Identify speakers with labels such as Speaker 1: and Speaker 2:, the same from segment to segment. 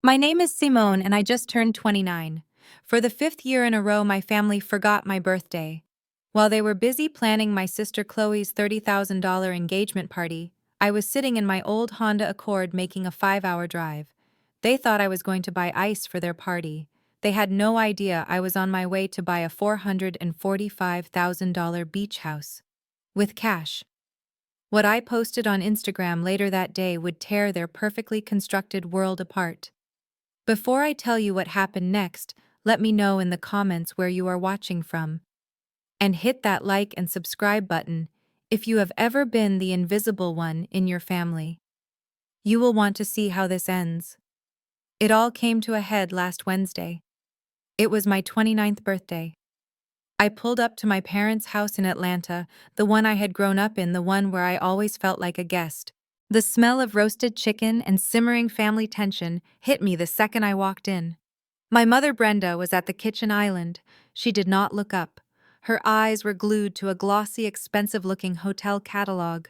Speaker 1: My name is Simone and I just turned 29. For the fifth year in a row, my family forgot my birthday. While they were busy planning my sister Chloe's $30,000 engagement party, I was sitting in my old Honda Accord making a 5-hour drive. They thought I was going to buy ice for their party. They had no idea I was on my way to buy a $445,000 beach house. With cash. What I posted on Instagram later that day would tear their perfectly constructed world apart. Before I tell you what happened next, let me know in the comments where you are watching from. And hit that like and subscribe button if you have ever been the invisible one in your family. You will want to see how this ends. It all came to a head last Wednesday. It was my 29th birthday. I pulled up to my parents' house in Atlanta, the one I had grown up in, the one where I always felt like a guest. The smell of roasted chicken and simmering family tension hit me the second I walked in. My mother Brenda was at the kitchen island. She did not look up. Her eyes were glued to a glossy, expensive-looking hotel catalog.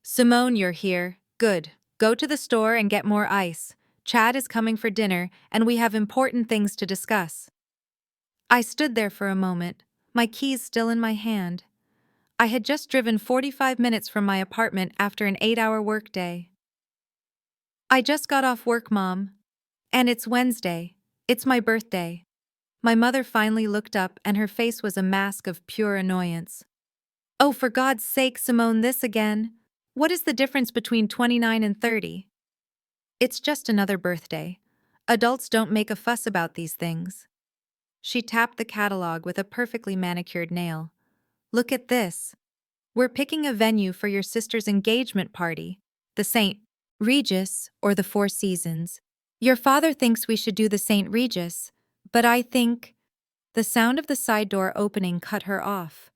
Speaker 1: "Simone, you're here. Good. Go to the store and get more ice. Chad is coming for dinner, and we have important things to discuss." I stood there for a moment, my keys still in my hand. I had just driven 45 minutes from my apartment after an 8-hour workday. "I just got off work, Mom. And it's Wednesday. It's my birthday." My mother finally looked up and her face was a mask of pure annoyance. "Oh, for God's sake, Simone, this again? What is the difference between 29 and 30? It's just another birthday. Adults don't make a fuss about these things." She tapped the catalog with a perfectly manicured nail. "Look at this. We're picking a venue for your sister's engagement party. The St. Regis or the Four Seasons. Your father thinks we should do the St. Regis, but I think—" The sound of the side door opening cut her off.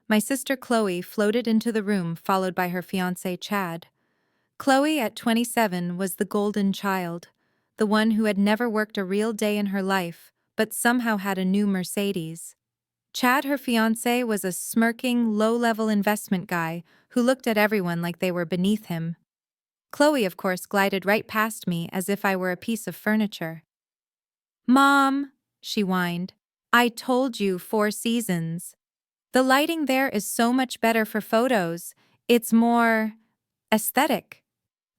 Speaker 1: My sister Chloe floated into the room, followed by her fiancé Chad. Chloe, at 27, was the golden child, the one who had never worked a real day in her life, but somehow had a new Mercedes. Chad, her fiancé, was a smirking, low-level investment guy who looked at everyone like they were beneath him. Chloe, of course, glided right past me as if I were a piece of furniture. "Mom," she whined, "I told you 4 Seasons. The lighting there is so much better for photos. It's more aesthetic."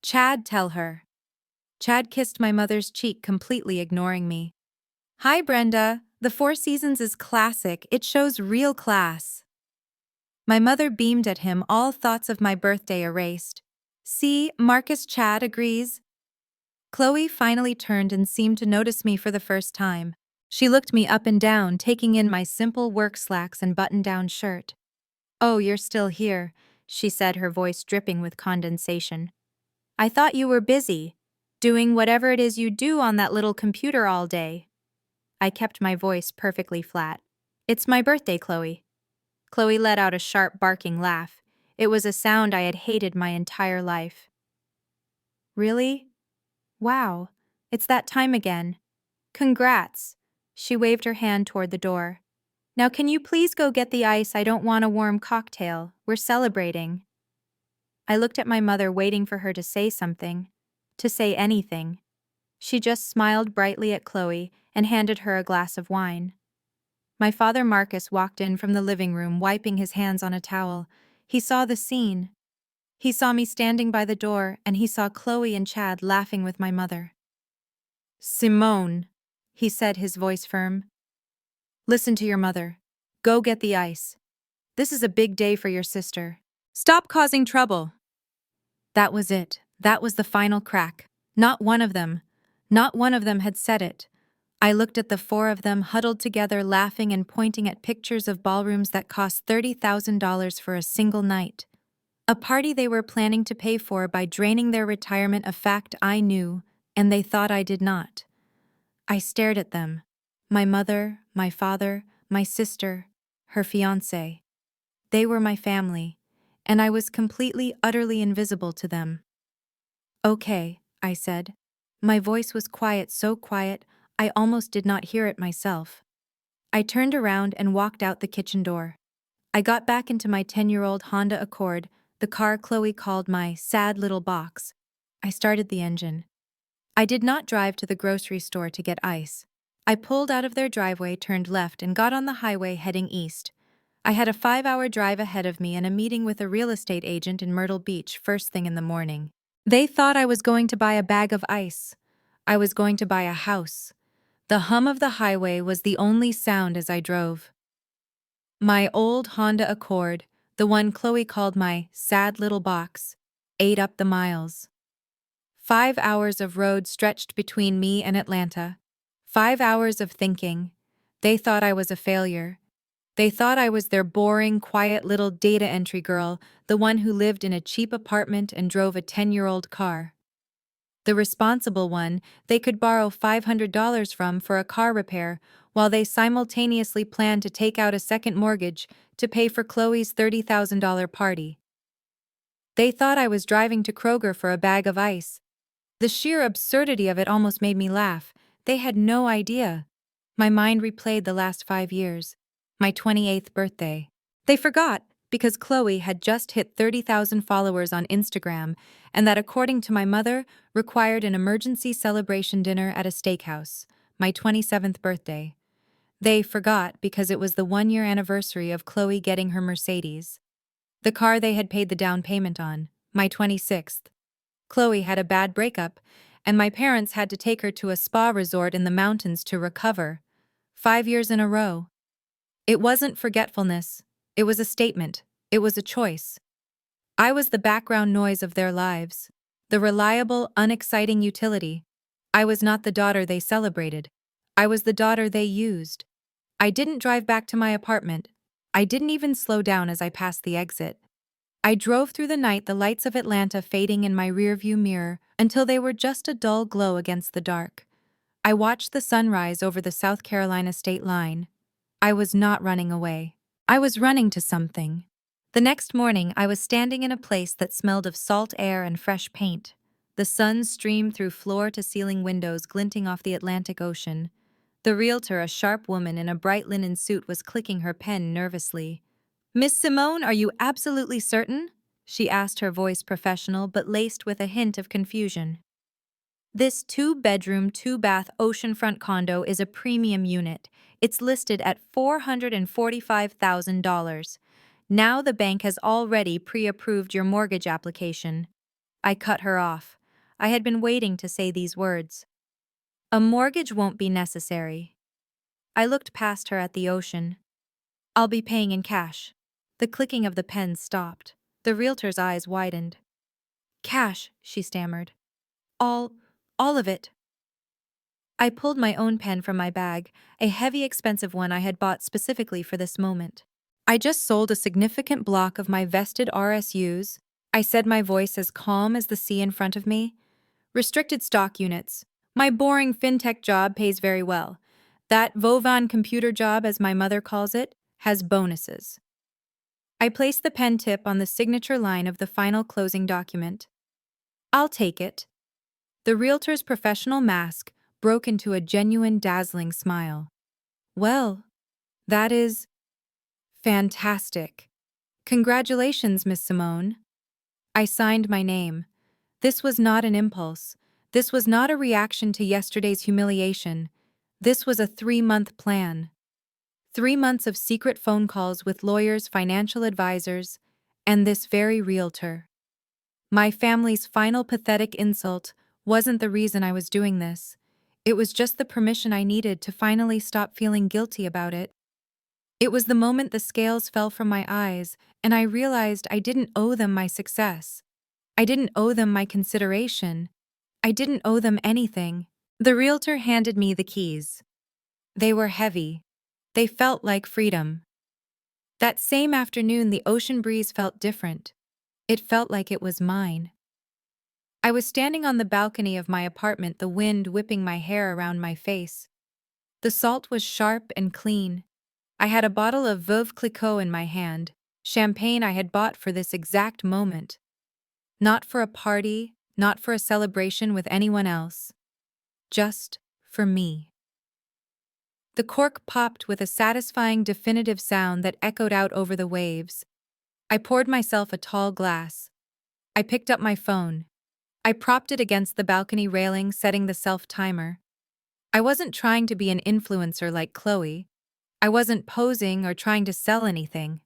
Speaker 1: "Chad, tell her." Chad kissed my mother's cheek, completely ignoring me. "Hi, Brenda. The Four Seasons is classic. It shows real class." My mother beamed at him, all thoughts of my birthday erased. "See, Marcus, Chad agrees." Chloe finally turned and seemed to notice me for the first time. She looked me up and down, taking in my simple work slacks and button-down shirt. "Oh, you're still here," she said, her voice dripping with condensation. "I thought you were busy, doing whatever it is you do on that little computer all day." I kept my voice perfectly flat. "It's my birthday, Chloe." Chloe let out a sharp, barking laugh. It was a sound I had hated my entire life. "Really? Wow, it's that time again. Congrats." She waved her hand toward the door. "Now can you please go get the ice? I don't want a warm cocktail. We're celebrating." I looked at my mother, waiting for her to say something. To say anything. She just smiled brightly at Chloe and handed her a glass of wine. My father Marcus walked in from the living room, wiping his hands on a towel. He saw the scene. He saw me standing by the door, and he saw Chloe and Chad laughing with my mother. "Simone," he said, his voice firm. "Listen to your mother. Go get the ice. This is a big day for your sister. Stop causing trouble." That was it. That was the final crack. Not one of them had said it. I looked at the 4 of them huddled together, laughing and pointing at pictures of ballrooms that cost $30,000 for a single night. A party they were planning to pay for by draining their retirement, a fact I knew, and they thought I did not. I stared at them. My mother, my father, my sister, her fiancé. They were my family, and I was completely, utterly invisible to them. "Okay," I said. My voice was quiet, so quiet, I almost did not hear it myself. I turned around and walked out the kitchen door. I got back into my 10-year-old Honda Accord, the car Chloe called my sad little box. I started the engine. I did not drive to the grocery store to get ice. I pulled out of their driveway, turned left, and got on the highway heading east. I had a 5-hour drive ahead of me and a meeting with a real estate agent in Myrtle Beach first thing in the morning. They thought I was going to buy a bag of ice. I was going to buy a house. The hum of the highway was the only sound as I drove. My old Honda Accord, the one Chloe called my sad little box, ate up the miles. 5 hours of road stretched between me and Atlanta. 5 hours of thinking. They thought I was a failure. They thought I was their boring, quiet little data entry girl, the one who lived in a cheap apartment and drove a 10-year-old car. The responsible one they could borrow $500 from for a car repair, while they simultaneously planned to take out a second mortgage to pay for Chloe's $30,000 party. They thought I was driving to Kroger for a bag of ice. The sheer absurdity of it almost made me laugh. They had no idea. My mind replayed the last 5 years. My 28th birthday. They forgot, because Chloe had just hit 30,000 followers on Instagram, and that, according to my mother, required an emergency celebration dinner at a steakhouse. My 27th birthday. They forgot because it was the 1-year anniversary of Chloe getting her Mercedes. The car they had paid the down payment on. My 26th. Chloe had a bad breakup, and my parents had to take her to a spa resort in the mountains to recover. 5 years in a row. It wasn't forgetfulness. It was a statement. It was a choice. I was the background noise of their lives. The reliable, unexciting utility. I was not the daughter they celebrated. I was the daughter they used. I didn't drive back to my apartment. I didn't even slow down as I passed the exit. I drove through the night, the lights of Atlanta fading in my rearview mirror until they were just a dull glow against the dark. I watched the sunrise over the South Carolina state line. I was not running away. I was running to something. The next morning, I was standing in a place that smelled of salt air and fresh paint. The sun streamed through floor-to-ceiling windows glinting off the Atlantic Ocean. The realtor, a sharp woman in a bright linen suit, was clicking her pen nervously. "Miss Simone, are you absolutely certain?" she asked, her voice professional but laced with a hint of confusion. "This 2-bedroom, 2-bath oceanfront condo is a premium unit. It's listed at $445,000. Now the bank has already pre-approved your mortgage application." I cut her off. I had been waiting to say these words. "A mortgage won't be necessary." I looked past her at the ocean. "I'll be paying in cash." The clicking of the pen stopped. The realtor's eyes widened. "Cash," she stammered. All of it." I pulled my own pen from my bag, a heavy, expensive one I had bought specifically for this moment. "I just sold a significant block of my vested RSUs," I said, my voice as calm as the sea in front of me. "Restricted stock units. My boring fintech job pays very well. That Vovan computer job, as my mother calls it, has bonuses." I placed the pen tip on the signature line of the final closing document. "I'll take it." The realtor's professional mask broke into a genuine, dazzling smile. "Well, that is fantastic. Congratulations, Miss Simone." I signed my name. This was not an impulse. This was not a reaction to yesterday's humiliation. This was a 3-month plan. 3 months of secret phone calls with lawyers, financial advisors, and this very realtor. My family's final pathetic insult wasn't the reason I was doing this. It was just the permission I needed to finally stop feeling guilty about it. It was the moment the scales fell from my eyes and I realized I didn't owe them my success. I didn't owe them my consideration. I didn't owe them anything. The realtor handed me the keys. They were heavy. They felt like freedom. That same afternoon, the ocean breeze felt different. It felt like it was mine. I was standing on the balcony of my apartment, the wind whipping my hair around my face. The salt was sharp and clean. I had a bottle of Veuve Clicquot in my hand, champagne I had bought for this exact moment. Not for a party, not for a celebration with anyone else. Just for me. The cork popped with a satisfying, definitive sound that echoed out over the waves. I poured myself a tall glass. I picked up my phone. I propped it against the balcony railing, setting the self-timer. I wasn't trying to be an influencer like Chloe. I wasn't posing or trying to sell anything.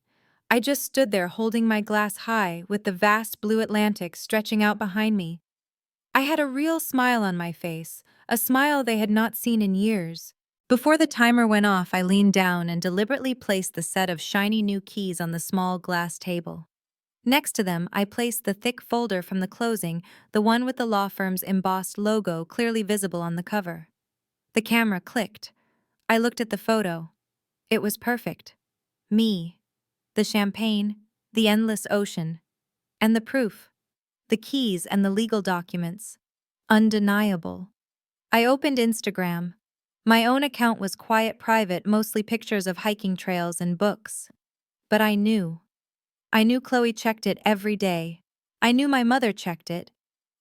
Speaker 1: I just stood there holding my glass high with the vast blue Atlantic stretching out behind me. I had a real smile on my face, a smile they had not seen in years. Before the timer went off, I leaned down and deliberately placed the set of shiny new keys on the small glass table. Next to them, I placed the thick folder from the closing, the one with the law firm's embossed logo clearly visible on the cover. The camera clicked. I looked at the photo. It was perfect. Me. The champagne, the endless ocean. And the proof. The keys and the legal documents. Undeniable. I opened Instagram. My own account was quiet private, mostly pictures of hiking trails and books. But I knew. I knew Chloe checked it every day. I knew my mother checked it.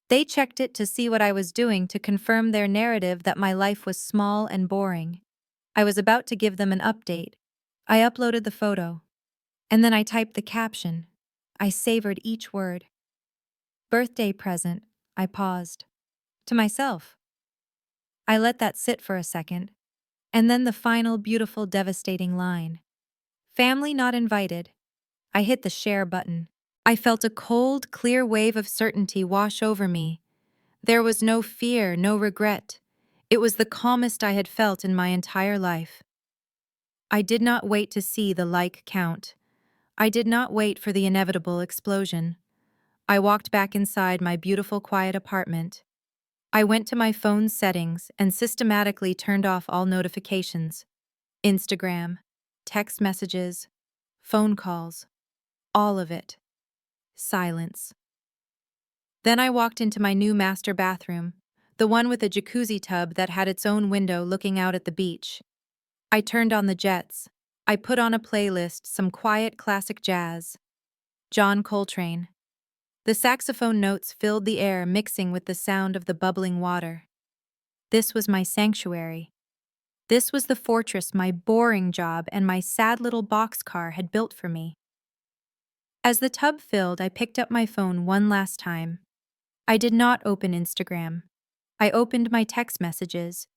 Speaker 1: They checked it to see what I was doing, to confirm their narrative that my life was small and boring. I was about to give them an update. I uploaded the photo. And then I typed the caption. I savored each word. Birthday present. I paused. To myself. I let that sit for a second. And then the final beautiful, devastating line. Family not invited. I hit the share button. I felt a cold, clear wave of certainty wash over me. There was no fear, no regret. It was the calmest I had felt in my entire life. I did not wait to see the like count. I did not wait for the inevitable explosion. I walked back inside my beautiful, quiet apartment. I went to my phone's settings and systematically turned off all notifications. Instagram, text messages, phone calls, all of it. Silence. Then I walked into my new master bathroom, the one with a jacuzzi tub that had its own window looking out at the beach. I turned on the jets. I put on a playlist, some quiet classic jazz. John Coltrane. The saxophone notes filled the air, mixing with the sound of the bubbling water. This was my sanctuary. This was the fortress my boring job and my sad little boxcar had built for me. As the tub filled, I picked up my phone one last time. I did not open Instagram. I opened my text messages.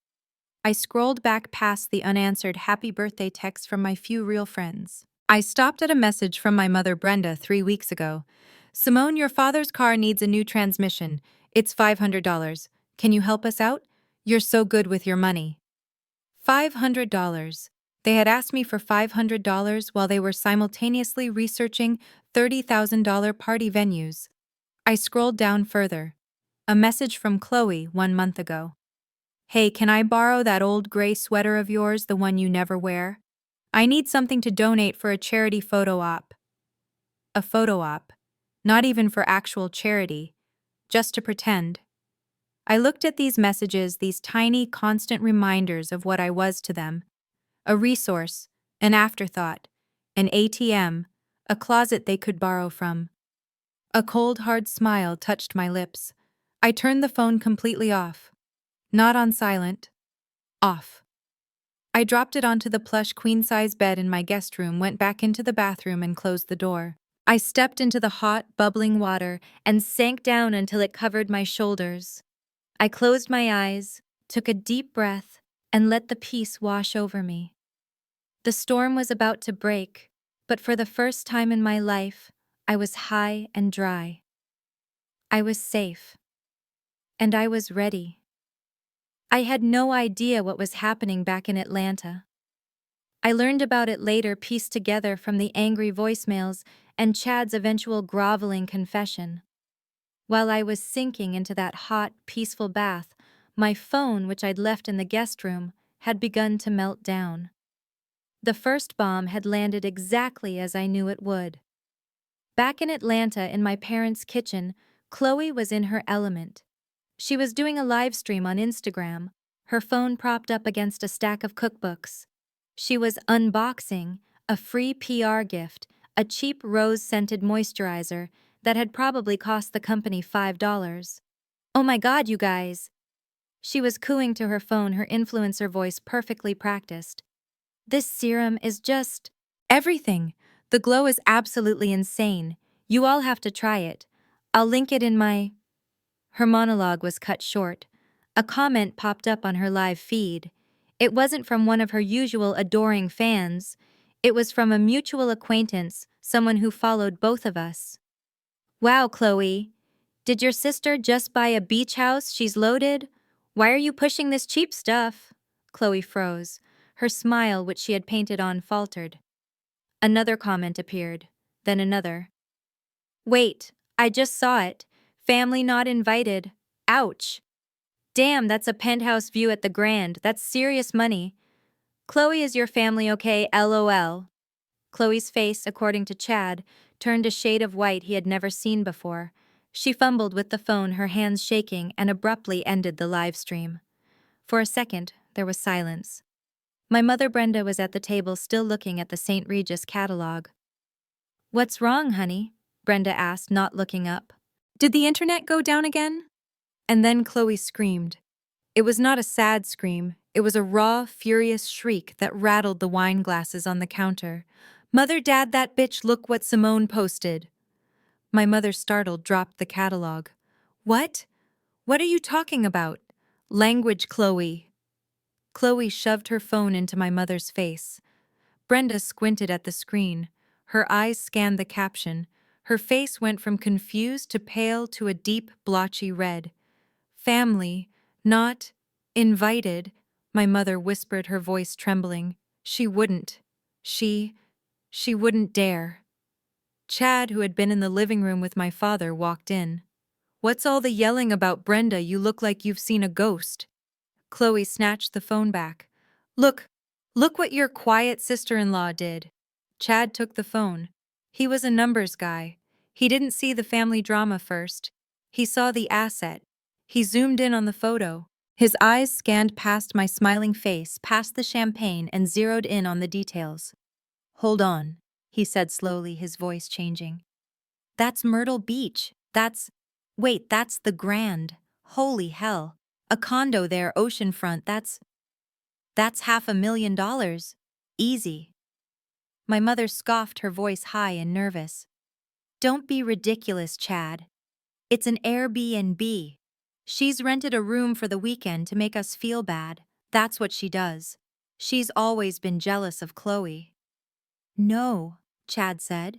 Speaker 1: I scrolled back past the unanswered happy birthday texts from my few real friends. I stopped at a message from my mother Brenda 3 weeks ago. Simone, your father's car needs a new transmission. It's $500. Can you help us out? You're so good with your money. $500. They had asked me for $500 while they were simultaneously researching $30,000 party venues. I scrolled down further. A message from Chloe 1 month ago. Hey, can I borrow that old gray sweater of yours, the one you never wear? I need something to donate for a charity photo op. A photo op. Not even for actual charity. Just to pretend. I looked at these messages, these tiny, constant reminders of what I was to them. A resource, an afterthought, an ATM, a closet they could borrow from. A cold, hard smile touched my lips. I turned the phone completely off. Not on silent. Off. I dropped it onto the plush queen-size bed in my guest room, went back into the bathroom and closed the door. I stepped into the hot, bubbling water and sank down until it covered my shoulders. I closed my eyes, took a deep breath, and let the peace wash over me. The storm was about to break, but for the first time in my life, I was high and dry. I was safe. And I was ready. I had no idea what was happening back in Atlanta. I learned about it later, pieced together from the angry voicemails and Chad's eventual groveling confession. While I was sinking into that hot, peaceful bath, my phone, which I'd left in the guest room, had begun to melt down. The first bomb had landed exactly as I knew it would. Back in Atlanta, in my parents' kitchen, Chloe was in her element. She was doing a live stream on Instagram, her phone propped up against a stack of cookbooks. She was unboxing a free PR gift, a cheap rose-scented moisturizer that had probably cost the company $5. Oh my God, you guys! She was cooing to her phone, her influencer voice perfectly practiced. This serum is just everything. The glow is absolutely insane. You all have to try it. I'll link it in my... Her monologue was cut short. A comment popped up on her live feed. It wasn't from one of her usual adoring fans. It was from a mutual acquaintance, someone who followed both of us. Wow, Chloe. Did your sister just buy a beach house? She's loaded? Why are you pushing this cheap stuff? Chloe froze. Her smile, which she had painted on, faltered. Another comment appeared. Then another. Wait, I just saw it. Family not invited. Ouch. Damn, that's a penthouse view at the Grand. That's serious money. Chloe, is your family okay? LOL. Chloe's face, according to Chad, turned a shade of white he had never seen before. She fumbled with the phone, her hands shaking, and abruptly ended the live stream. For a second, there was silence. My mother Brenda was at the table still looking at the St. Regis catalog. What's wrong, honey? Brenda asked, not looking up. Did the internet go down again? And then Chloe screamed. It was not a sad scream. It was a raw, furious shriek that rattled the wine glasses on the counter. Mother, Dad, that bitch, look what Simone posted. My mother, startled, dropped the catalog. What? What are you talking about? Language, Chloe. Chloe shoved her phone into my mother's face. Brenda squinted at the screen. Her eyes scanned the caption. Her face went from confused to pale to a deep, blotchy red. Family, not invited, my mother whispered, her voice trembling. She wouldn't. She wouldn't dare. Chad, who had been in the living room with my father, walked in. What's all the yelling about, Brenda? You look like you've seen a ghost. Chloe snatched the phone back. Look what your quiet sister-in-law did. Chad took the phone. He was a numbers guy. He didn't see the family drama first. He saw the asset. He zoomed in on the photo. His eyes scanned past my smiling face, past the champagne, and zeroed in on the details. Hold on, he said slowly, his voice changing. That's Myrtle Beach. Wait, that's the Grand. Holy hell. A condo there, oceanfront, that's $500,000. Easy. My mother scoffed, her voice high and nervous. Don't be ridiculous, Chad. It's an Airbnb. She's rented a room for the weekend to make us feel bad. That's what she does. She's always been jealous of Chloe. No, Chad said.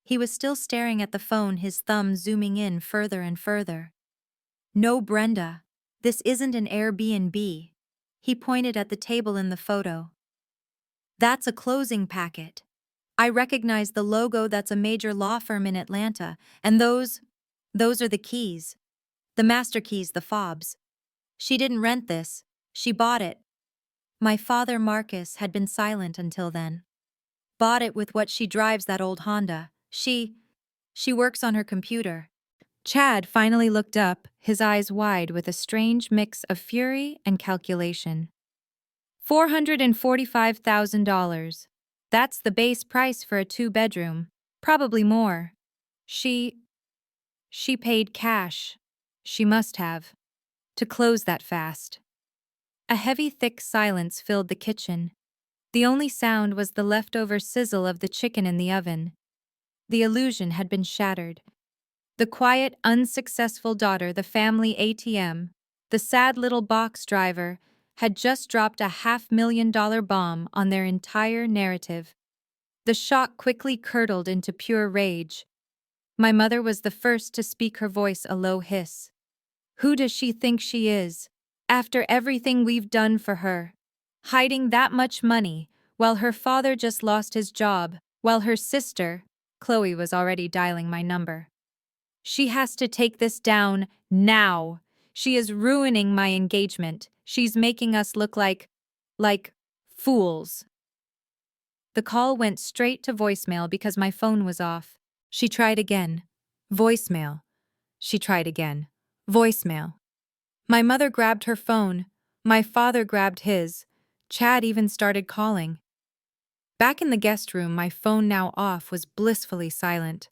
Speaker 1: He was still staring at the phone, his thumb zooming in further and further. No, Brenda. This isn't an Airbnb. He pointed at the table in the photo. That's a closing packet. I recognize the logo. That's a major law firm in Atlanta, and those are the keys. The master keys, the fobs. She didn't rent this. She bought it. My father, Marcus, had been silent until then. Bought it with what she drives, that old Honda. She works on her computer. Chad finally looked up, his eyes wide with a strange mix of fury and calculation. $445,000. That's the base price for a 2-bedroom. Probably more. She paid cash. She must have. To close that fast. A heavy, thick silence filled the kitchen. The only sound was the leftover sizzle of the chicken in the oven. The illusion had been shattered. The quiet, unsuccessful daughter, the family ATM, the sad little box driver, had just dropped a $500,000 bomb on their entire narrative. The shock quickly curdled into pure rage. My mother was the first to speak, her voice a low hiss. Who does she think she is? After everything we've done for her. Hiding that much money, while her father just lost his job, while her sister, Chloe, was already dialing my number. She has to take this down, now. She is ruining my engagement. She's making us look like fools. The call went straight to voicemail because my phone was off. She tried again. Voicemail. She tried again. Voicemail. My mother grabbed her phone. My father grabbed his. Chad even started calling. Back in the guest room, my phone, now off, was blissfully silent.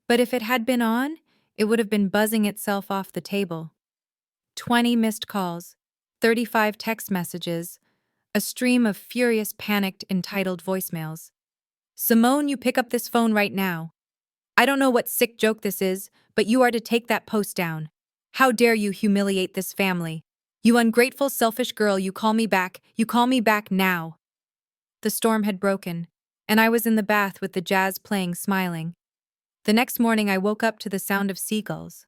Speaker 1: But if it had been on, it would have been buzzing itself off the table. 20 missed calls, 35 text messages, a stream of furious, panicked, entitled voicemails. Simone, you pick up this phone right now. I don't know what sick joke this is, but you are to take that post down. How dare you humiliate this family? You ungrateful, selfish girl, you call me back. You call me back now. The storm had broken, and I was in the bath with the jazz playing, smiling. The next morning I woke up to the sound of seagulls.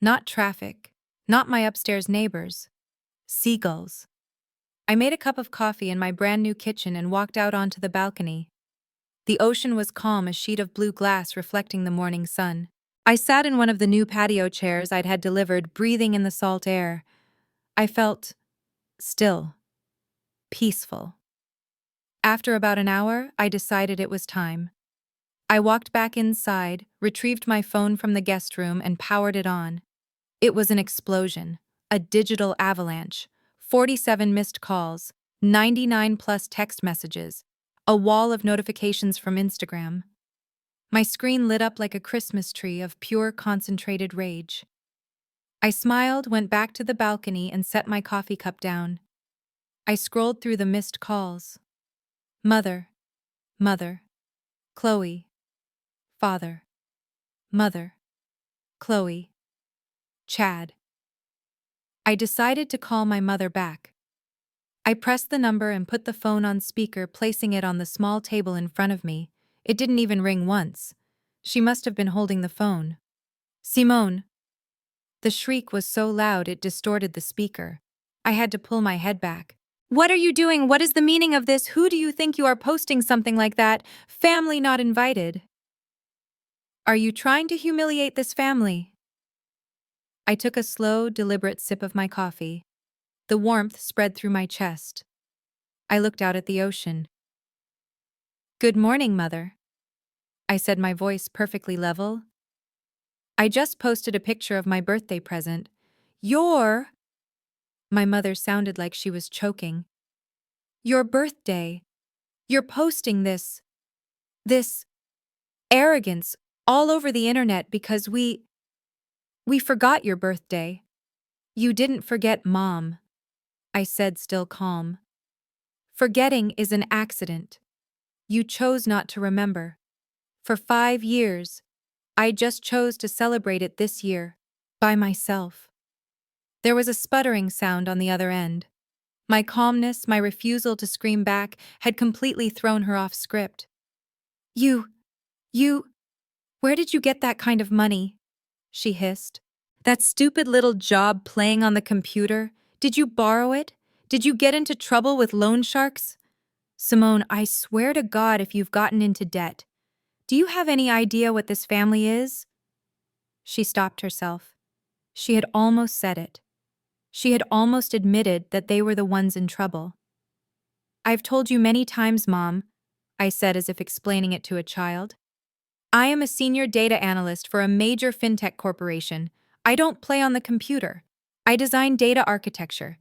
Speaker 1: Not traffic, not my upstairs neighbors. Seagulls. I made a cup of coffee in my brand new kitchen and walked out onto the balcony. The ocean was calm, a sheet of blue glass reflecting the morning sun. I sat in one of the new patio chairs I'd had delivered, breathing in the salt air. I felt still, peaceful. After about an hour, I decided it was time. I walked back inside, retrieved my phone from the guest room, and powered it on. It was an explosion, a digital avalanche, 47 missed calls, 99 plus text messages, a wall of notifications from Instagram. My screen lit up like a Christmas tree of pure concentrated rage. I smiled, went back to the balcony, and set my coffee cup down. I scrolled through the missed calls. Mother, mother, Chloe. Father, mother, Chloe, Chad. I decided to call my mother back. I pressed the number and put the phone on speaker, placing it on the small table in front of me. It didn't even ring once. She must have been holding the phone. Simone. The shriek was so loud it distorted the speaker. I had to pull my head back. What are you doing? What is the meaning of this? Who do you think you are, posting something like that? Family not invited. Are you trying to humiliate this family? I took a slow, deliberate sip of my coffee. The warmth spread through my chest. I looked out at the ocean. Good morning, Mother, I said, my voice perfectly level. I just posted a picture of my birthday present. My mother sounded like she was choking. Your birthday. You're posting this arrogance all over the internet because we forgot your birthday. You didn't forget, Mom, I said, still calm. Forgetting is an accident. You chose not to remember. For 5 years, I just chose to celebrate it this year, by myself. There was a sputtering sound on the other end. My calmness, my refusal to scream back, had completely thrown her off script. You, where did you get that kind of money? She hissed. That stupid little job playing on the computer? Did you borrow it? Did you get into trouble with loan sharks? Simone, I swear to God, if you've gotten into debt, do you have any idea what this family is? She stopped herself. She had almost said it. She had almost admitted that they were the ones in trouble. I've told you many times, Mom, I said as if explaining it to a child. I am a senior data analyst for a major fintech corporation. I don't play on the computer. I design data architecture.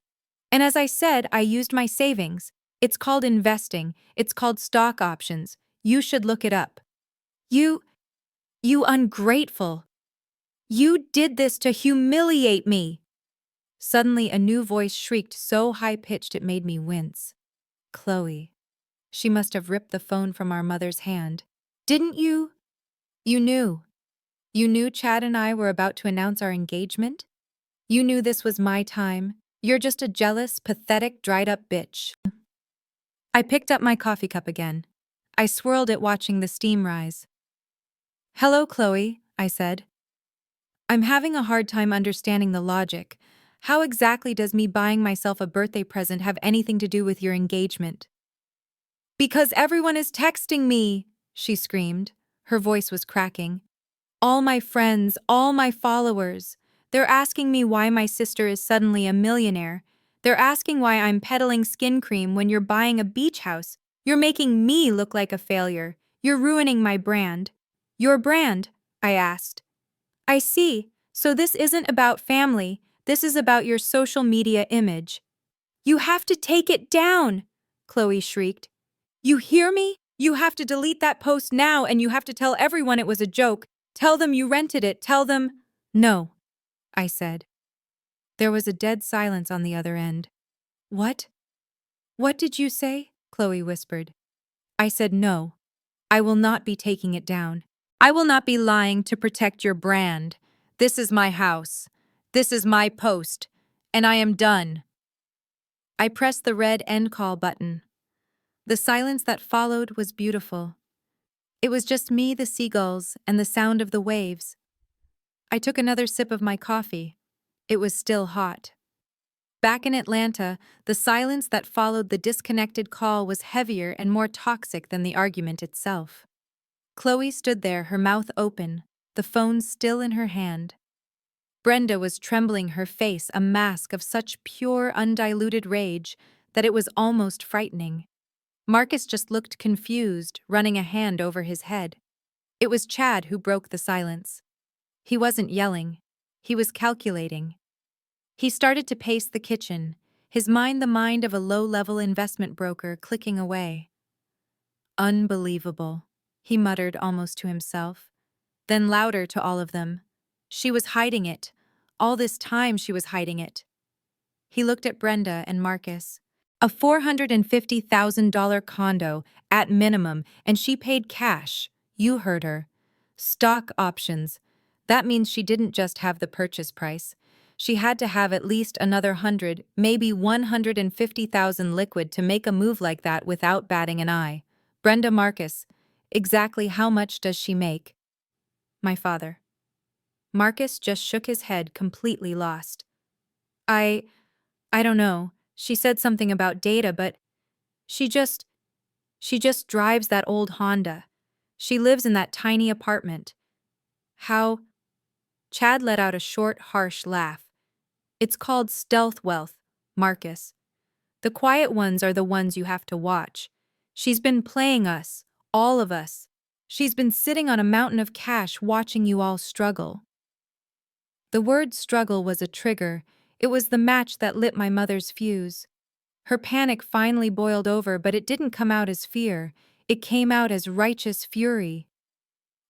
Speaker 1: And as I said, I used my savings. It's called investing. It's called stock options. You should look it up. You ungrateful. You did this to humiliate me. Suddenly, a new voice shrieked so high-pitched it made me wince. Chloe. She must have ripped the phone from our mother's hand. Didn't you? You knew. You knew Chad and I were about to announce our engagement? You knew this was my time. You're just a jealous, pathetic, dried-up bitch. I picked up my coffee cup again. I swirled it, watching the steam rise. Hello, Chloe, I said. I'm having a hard time understanding the logic. How exactly does me buying myself a birthday present have anything to do with your engagement? Because everyone is texting me, she screamed. Her voice was cracking. All my friends, all my followers. They're asking me why my sister is suddenly a millionaire. They're asking why I'm peddling skin cream when you're buying a beach house. You're making me look like a failure. You're ruining my brand. Your brand? I asked. I see. So this isn't about family. This is about your social media image. You have to take it down, Chloe shrieked. You hear me? You have to delete that post now, and you have to tell everyone it was a joke. Tell them you rented it. Tell them. No, I said. There was a dead silence on the other end. What? What did you say? Chloe whispered. I said no. I will not be taking it down. I will not be lying to protect your brand. This is my house. This is my post, and I am done. I pressed the red end call button. The silence that followed was beautiful. It was just me, the seagulls, and the sound of the waves. I took another sip of my coffee. It was still hot. Back in Atlanta, the silence that followed the disconnected call was heavier and more toxic than the argument itself. Chloe stood there, her mouth open, the phone still in her hand. Brenda was trembling, her face a mask of such pure, undiluted rage that it was almost frightening. Marcus just looked confused, running a hand over his head. It was Chad who broke the silence. He wasn't yelling. He was calculating. He started to pace the kitchen, his mind the mind of a low-level investment broker clicking away. Unbelievable, he muttered almost to himself. Then louder to all of them. She was hiding it. All this time she was hiding it. He looked at Brenda and Marcus. A $450,000 condo, at minimum, and she paid cash. You heard her. Stock options. That means she didn't just have the purchase price. She had to have at least another 100, maybe 150,000 liquid to make a move like that without batting an eye. Brenda, Marcus, exactly how much does she make? My father. Marcus just shook his head, completely lost. I don't know. She said something about data, but she just drives that old Honda. She lives in that tiny apartment. How? Chad let out a short, harsh laugh. It's called stealth wealth, Marcus. The quiet ones are the ones you have to watch. She's been playing us, all of us. She's been sitting on a mountain of cash watching you all struggle. The word struggle was a trigger. It was the match that lit my mother's fuse. Her panic finally boiled over, but it didn't come out as fear. It came out as righteous fury.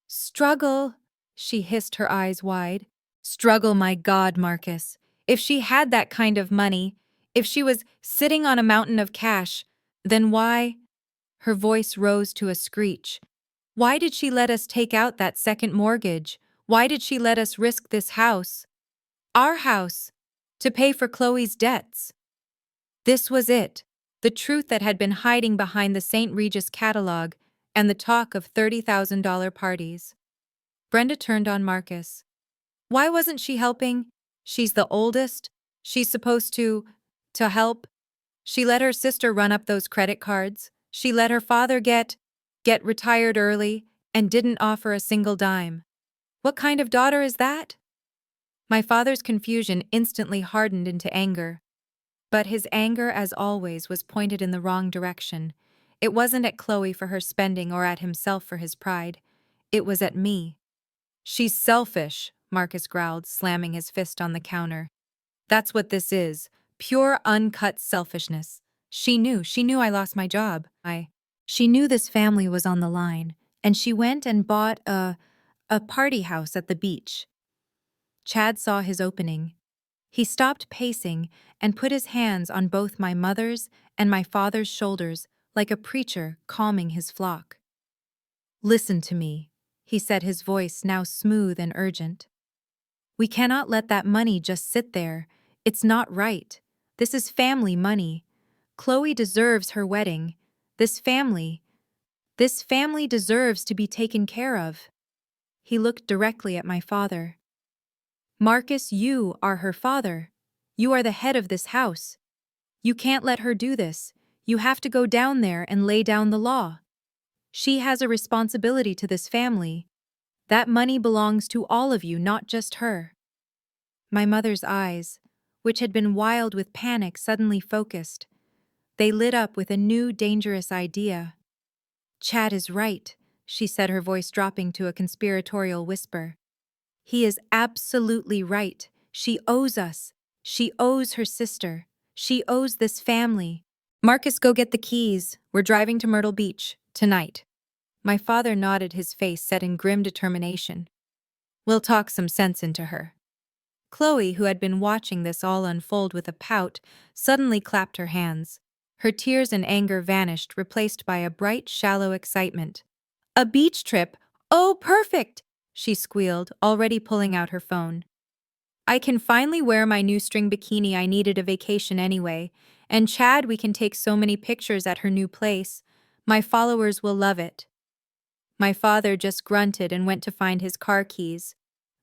Speaker 1: Struggle, she hissed, her eyes wide. Struggle, my God, Marcus. If she had that kind of money, if she was sitting on a mountain of cash, then why? Her voice rose to a screech. Why did she let us take out that second mortgage? Why did she let us risk this house? Our house, to pay for Chloe's debts. This was it, the truth that had been hiding behind the St. Regis catalog and the talk of $30,000 parties. Brenda turned on Marcus. Why wasn't she helping? She's the oldest. She's supposed to help. She let her sister run up those credit cards. She let her father get retired early and didn't offer a single dime. What kind of daughter is that? My father's confusion instantly hardened into anger. But his anger, as always, was pointed in the wrong direction. It wasn't at Chloe for her spending or at himself for his pride. It was at me. She's selfish, Marcus growled, slamming his fist on the counter. That's what this is. Pure, uncut selfishness. She knew I lost my job. She knew this family was on the line, and she went and bought a party house at the beach. Chad saw his opening. He stopped pacing and put his hands on both my mother's and my father's shoulders like a preacher calming his flock. Listen to me, he said, his voice now smooth and urgent. We cannot let that money just sit there. It's not right. This is family money. Chloe deserves her wedding. This family deserves to be taken care of. He looked directly at my father. Marcus, you are her father. You are the head of this house. You can't let her do this. You have to go down there and lay down the law. She has a responsibility to this family. That money belongs to all of you, not just her. My mother's eyes, which had been wild with panic, suddenly focused. They lit up with a new, dangerous idea. Chad is right, she said, her voice dropping to a conspiratorial whisper. He is absolutely right. She owes us. She owes her sister. She owes this family. Marcus, go get the keys. We're driving to Myrtle Beach, tonight. My father nodded, his face set in grim determination. We'll talk some sense into her. Chloe, who had been watching this all unfold with a pout, suddenly clapped her hands. Her tears and anger vanished, replaced by a bright, shallow excitement. A beach trip? Oh, perfect! She squealed, already pulling out her phone. I can finally wear my new string bikini. I needed a vacation anyway. And Chad, we can take so many pictures at her new place. My followers will love it. My father just grunted and went to find his car keys.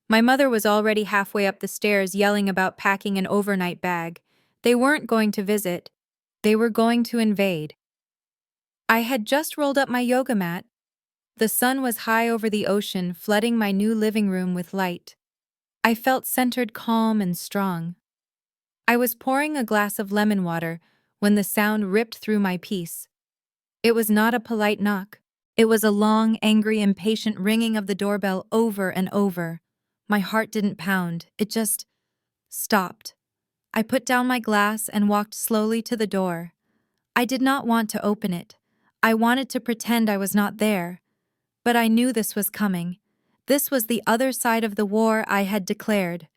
Speaker 1: My mother was already halfway up the stairs yelling about packing an overnight bag. They weren't going to visit. They were going to invade. I had just rolled up my yoga mat. The sun was high over the ocean, flooding my new living room with light. I felt centered, calm, and strong. I was pouring a glass of lemon water when the sound ripped through my peace. It was not a polite knock. It was a long, angry, impatient ringing of the doorbell over and over. My heart didn't pound. It just stopped. I put down my glass and walked slowly to the door. I did not want to open it. I wanted to pretend I was not there. But I knew this was coming. This was the other side of the war I had declared.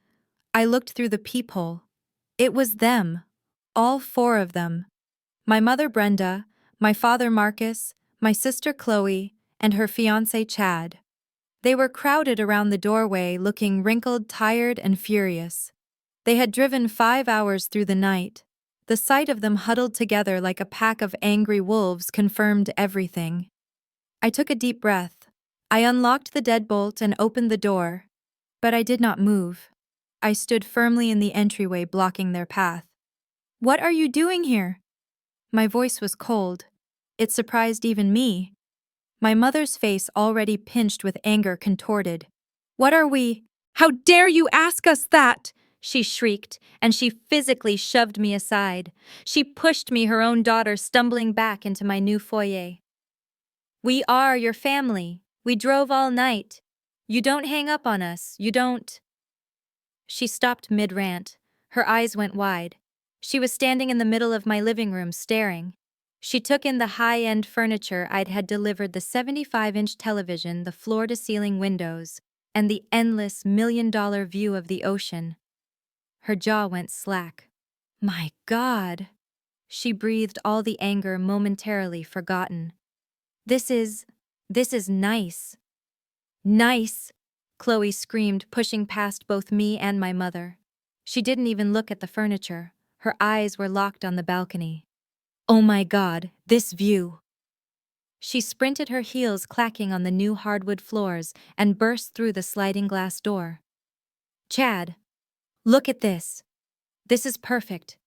Speaker 1: I looked through the peephole. It was them. All four of them. My mother Brenda, my father Marcus, my sister Chloe, and her fiancé Chad. They were crowded around the doorway, looking wrinkled, tired, and furious. They had driven 5 hours through the night. The sight of them huddled together like a pack of angry wolves confirmed everything. I took a deep breath. I unlocked the deadbolt and opened the door. But I did not move. I stood firmly in the entryway, blocking their path. "What are you doing here?" My voice was cold. It surprised even me. My mother's face, already pinched with anger, contorted. "What are we—" "How dare you ask us that?" she shrieked, and she physically shoved me aside. She pushed me, her own daughter, stumbling back into my new foyer. "We are your family. We drove all night. You don't hang up on us. You don't—" She stopped mid-rant. Her eyes went wide. She was standing in the middle of my living room, staring. She took in the high-end furniture I'd had delivered, the 75-inch television, the floor-to-ceiling windows, and the endless million-dollar view of the ocean. Her jaw went slack. "My God!" She breathed, all the anger momentarily forgotten. This is nice." "Nice!" Chloe screamed, pushing past both me and my mother. She didn't even look at the furniture. Her eyes were locked on the balcony. "Oh my God, this view!" She sprinted, her heels clacking on the new hardwood floors, and burst through the sliding glass door. "Chad, look at this. This is perfect.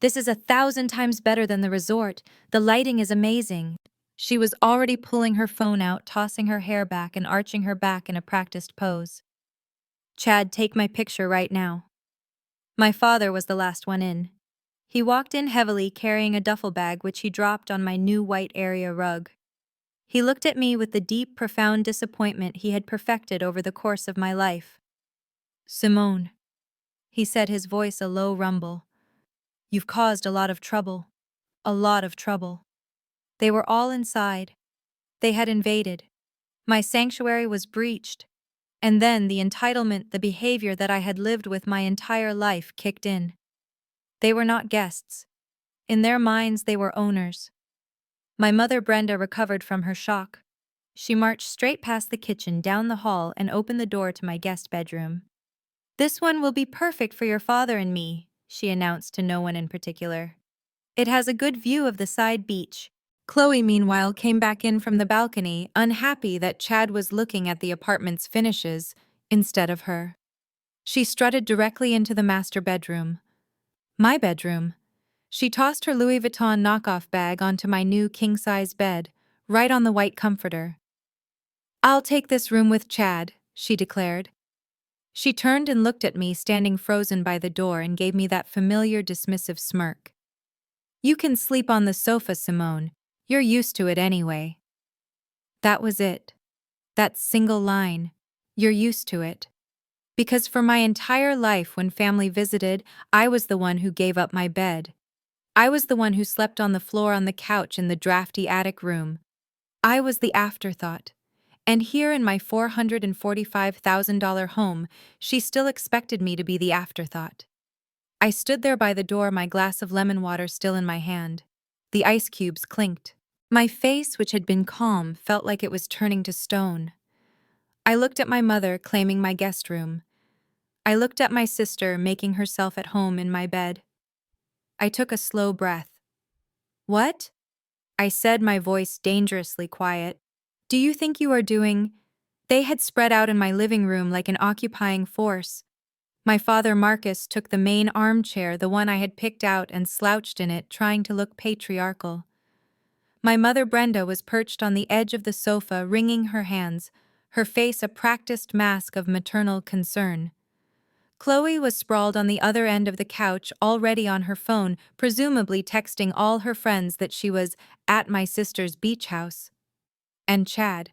Speaker 1: This is 1,000 times better than the resort. The lighting is amazing." She was already pulling her phone out, tossing her hair back and arching her back in a practiced pose. "Chad, take my picture right now." My father was the last one in. He walked in heavily, carrying a duffel bag which he dropped on my new white area rug. He looked at me with the deep, profound disappointment he had perfected over the course of my life. "Simone," he said, his voice a low rumble, "you've caused a lot of trouble. A lot of trouble." They were all inside. They had invaded. My sanctuary was breached. And then the entitlement, the behavior that I had lived with my entire life, kicked in. They were not guests. In their minds, they were owners. My mother Brenda recovered from her shock. She marched straight past the kitchen, down the hall, and opened the door to my guest bedroom. "This one will be perfect for your father and me," she announced to no one in particular. "It has a good view of the side beach." Chloe, meanwhile, came back in from the balcony, unhappy that Chad was looking at the apartment's finishes instead of her. She strutted directly into the master bedroom. My bedroom. She tossed her Louis Vuitton knockoff bag onto my new king-size bed, right on the white comforter. "I'll take this room with Chad," she declared. She turned and looked at me, standing frozen by the door, and gave me that familiar dismissive smirk. "You can sleep on the sofa, Simone. You're used to it anyway." That was it. That single line. "You're used to it." Because for my entire life, when family visited, I was the one who gave up my bed. I was the one who slept on the floor, on the couch in the drafty attic room. I was the afterthought. And here in my $445,000 home, she still expected me to be the afterthought. I stood there by the door, my glass of lemon water still in my hand. The ice cubes clinked. My face, which had been calm, felt like it was turning to stone. I looked at my mother, claiming my guest room. I looked at my sister making herself at home in my bed. I took a slow breath. What? I said, my voice dangerously quiet. Do you think you are doing? They had spread out in my living room like an occupying force. My father Marcus took the main armchair, the one I had picked out, and slouched in it, trying to look patriarchal. My mother Brenda was perched on the edge of the sofa, wringing her hands, her face a practiced mask of maternal concern. Chloe was sprawled on the other end of the couch, already on her phone, presumably texting all her friends that she was at my sister's beach house. And Chad.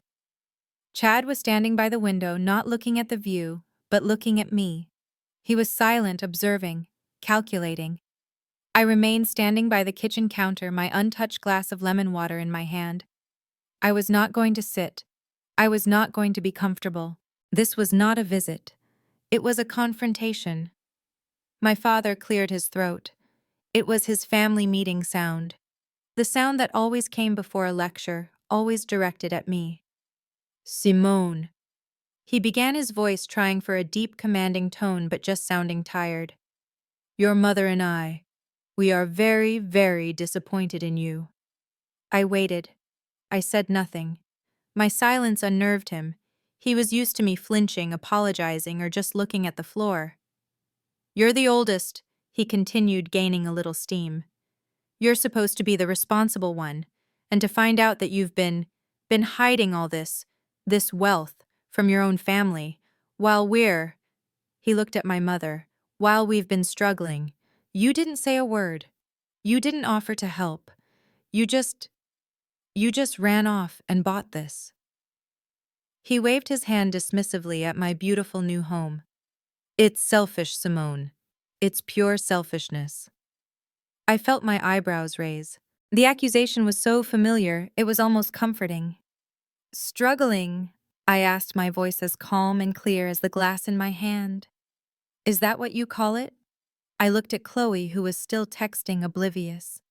Speaker 1: Chad was standing by the window, not looking at the view, but looking at me. He was silent, observing, calculating. I remained standing by the kitchen counter, my untouched glass of lemon water in my hand. I was not going to sit. I was not going to be comfortable. This was not a visit. It was a confrontation. My father cleared his throat. It was his family meeting sound. The sound that always came before a lecture, always directed at me. Simone. He began, his voice trying for a deep, commanding tone but just sounding tired. Your mother and I, we are very, very disappointed in you. I waited. I said nothing. My silence unnerved him. He was used to me flinching, apologizing, or just looking at the floor. You're the oldest, he continued, gaining a little steam. You're supposed to be the responsible one, and to find out that you've been hiding all this wealth, from your own family, while he looked at my mother, while we've been struggling. You didn't say a word. You didn't offer to help. You just ran off and bought this. He waved his hand dismissively at my beautiful new home. It's selfish, Simone. It's pure selfishness. I felt my eyebrows raise. The accusation was so familiar, it was almost comforting. Struggling, I asked, my voice as calm and clear as the glass in my hand. Is that what you call it? I looked at Chloe, who was still texting, oblivious.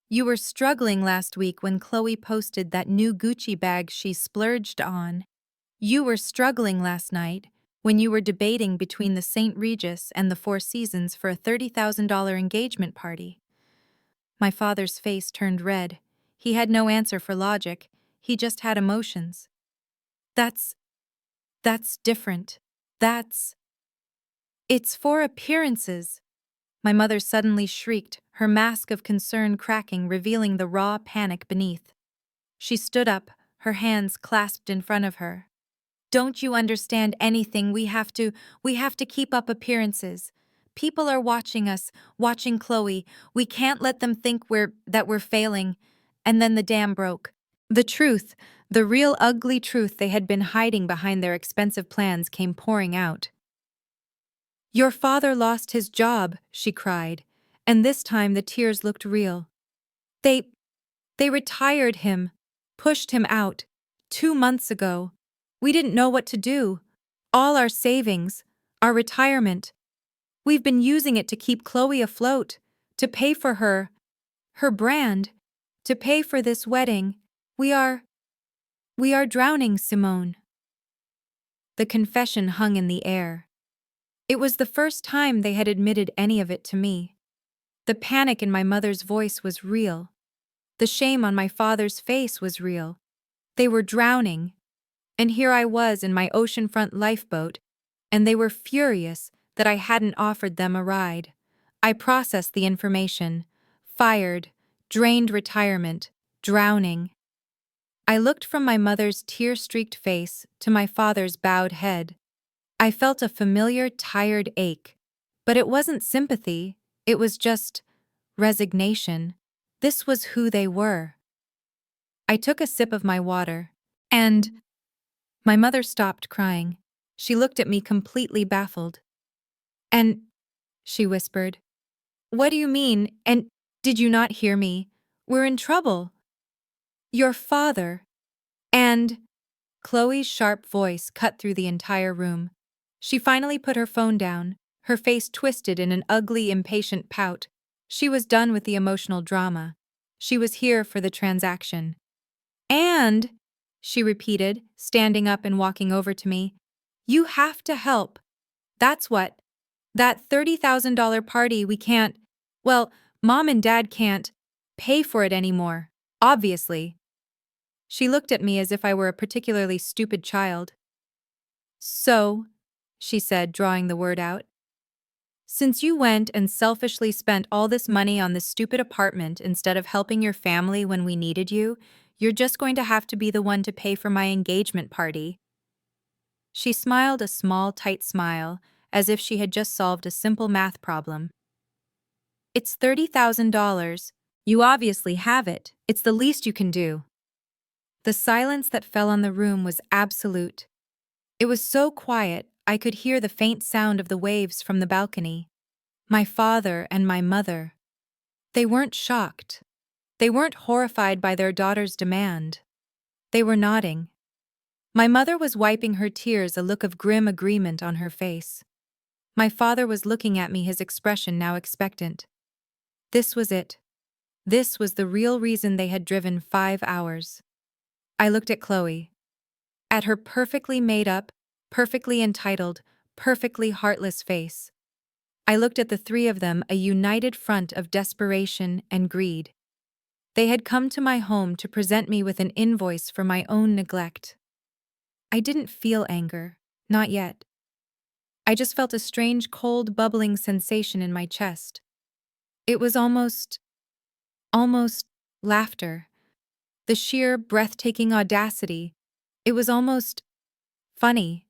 Speaker 1: You were struggling last week when Chloe posted that new Gucci bag she splurged on. You were struggling last night when you were debating between the St. Regis and the Four Seasons for a $30,000 engagement party. My father's face turned red. He had no answer for logic. He just had emotions. That's different. It's for appearances. My mother suddenly shrieked, her mask of concern cracking, revealing the raw panic beneath. She stood up, her hands clasped in front of her. Don't you understand anything? We have to keep up appearances. People are watching us, watching Chloe. We can't let them think we're failing. And then the dam broke. The truth, the real ugly truth they had been hiding behind their expensive plans, came pouring out. Your father lost his job, she cried, and this time the tears looked real. They retired him, pushed him out, 2 months ago. We didn't know what to do. All our savings, our retirement. We've been using it to keep Chloe afloat, to pay for her brand, to pay for this wedding. We are drowning, Simone. The confession hung in the air. It was the first time they had admitted any of it to me. The panic in my mother's voice was real. The shame on my father's face was real. They were drowning. And here I was in my oceanfront lifeboat, and they were furious that I hadn't offered them a ride. I processed the information. Fired, drained retirement, drowning. I looked from my mother's tear-streaked face to my father's bowed head. I felt a familiar, tired ache. But it wasn't sympathy, it was just resignation. This was who they were. I took a sip of my water, and my mother stopped crying. She looked at me completely baffled. And, she whispered, what do you mean? And did you not hear me? We're in trouble. Your father. And Chloe's sharp voice cut through the entire room. She finally put her phone down, her face twisted in an ugly, impatient pout. She was done with the emotional drama. She was here for the transaction. And, she repeated, standing up and walking over to me, you have to help. That's what. That $30,000 party we can't, well, Mom and Dad can't pay for it anymore, obviously. She looked at me as if I were a particularly stupid child. So, she said, drawing the word out, since you went and selfishly spent all this money on this stupid apartment instead of helping your family when we needed you, you're just going to have to be the one to pay for my engagement party. She smiled a small, tight smile, as if she had just solved a simple math problem. It's $30,000. You obviously have it. It's the least you can do. The silence that fell on the room was absolute. It was so quiet, I could hear the faint sound of the waves from the balcony. My father and my mother. They weren't shocked. They weren't horrified by their daughter's demand. They were nodding. My mother was wiping her tears, a look of grim agreement on her face. My father was looking at me, his expression now expectant. This was it. This was the real reason they had driven 5 hours. I looked at Chloe. At her perfectly made up, perfectly entitled, perfectly heartless face. I looked at the three of them, a united front of desperation and greed. They had come to my home to present me with an invoice for my own neglect. I didn't feel anger, not yet. I just felt a strange, cold, bubbling sensation in my chest. It was almost laughter. The sheer, breathtaking audacity. It was almost funny.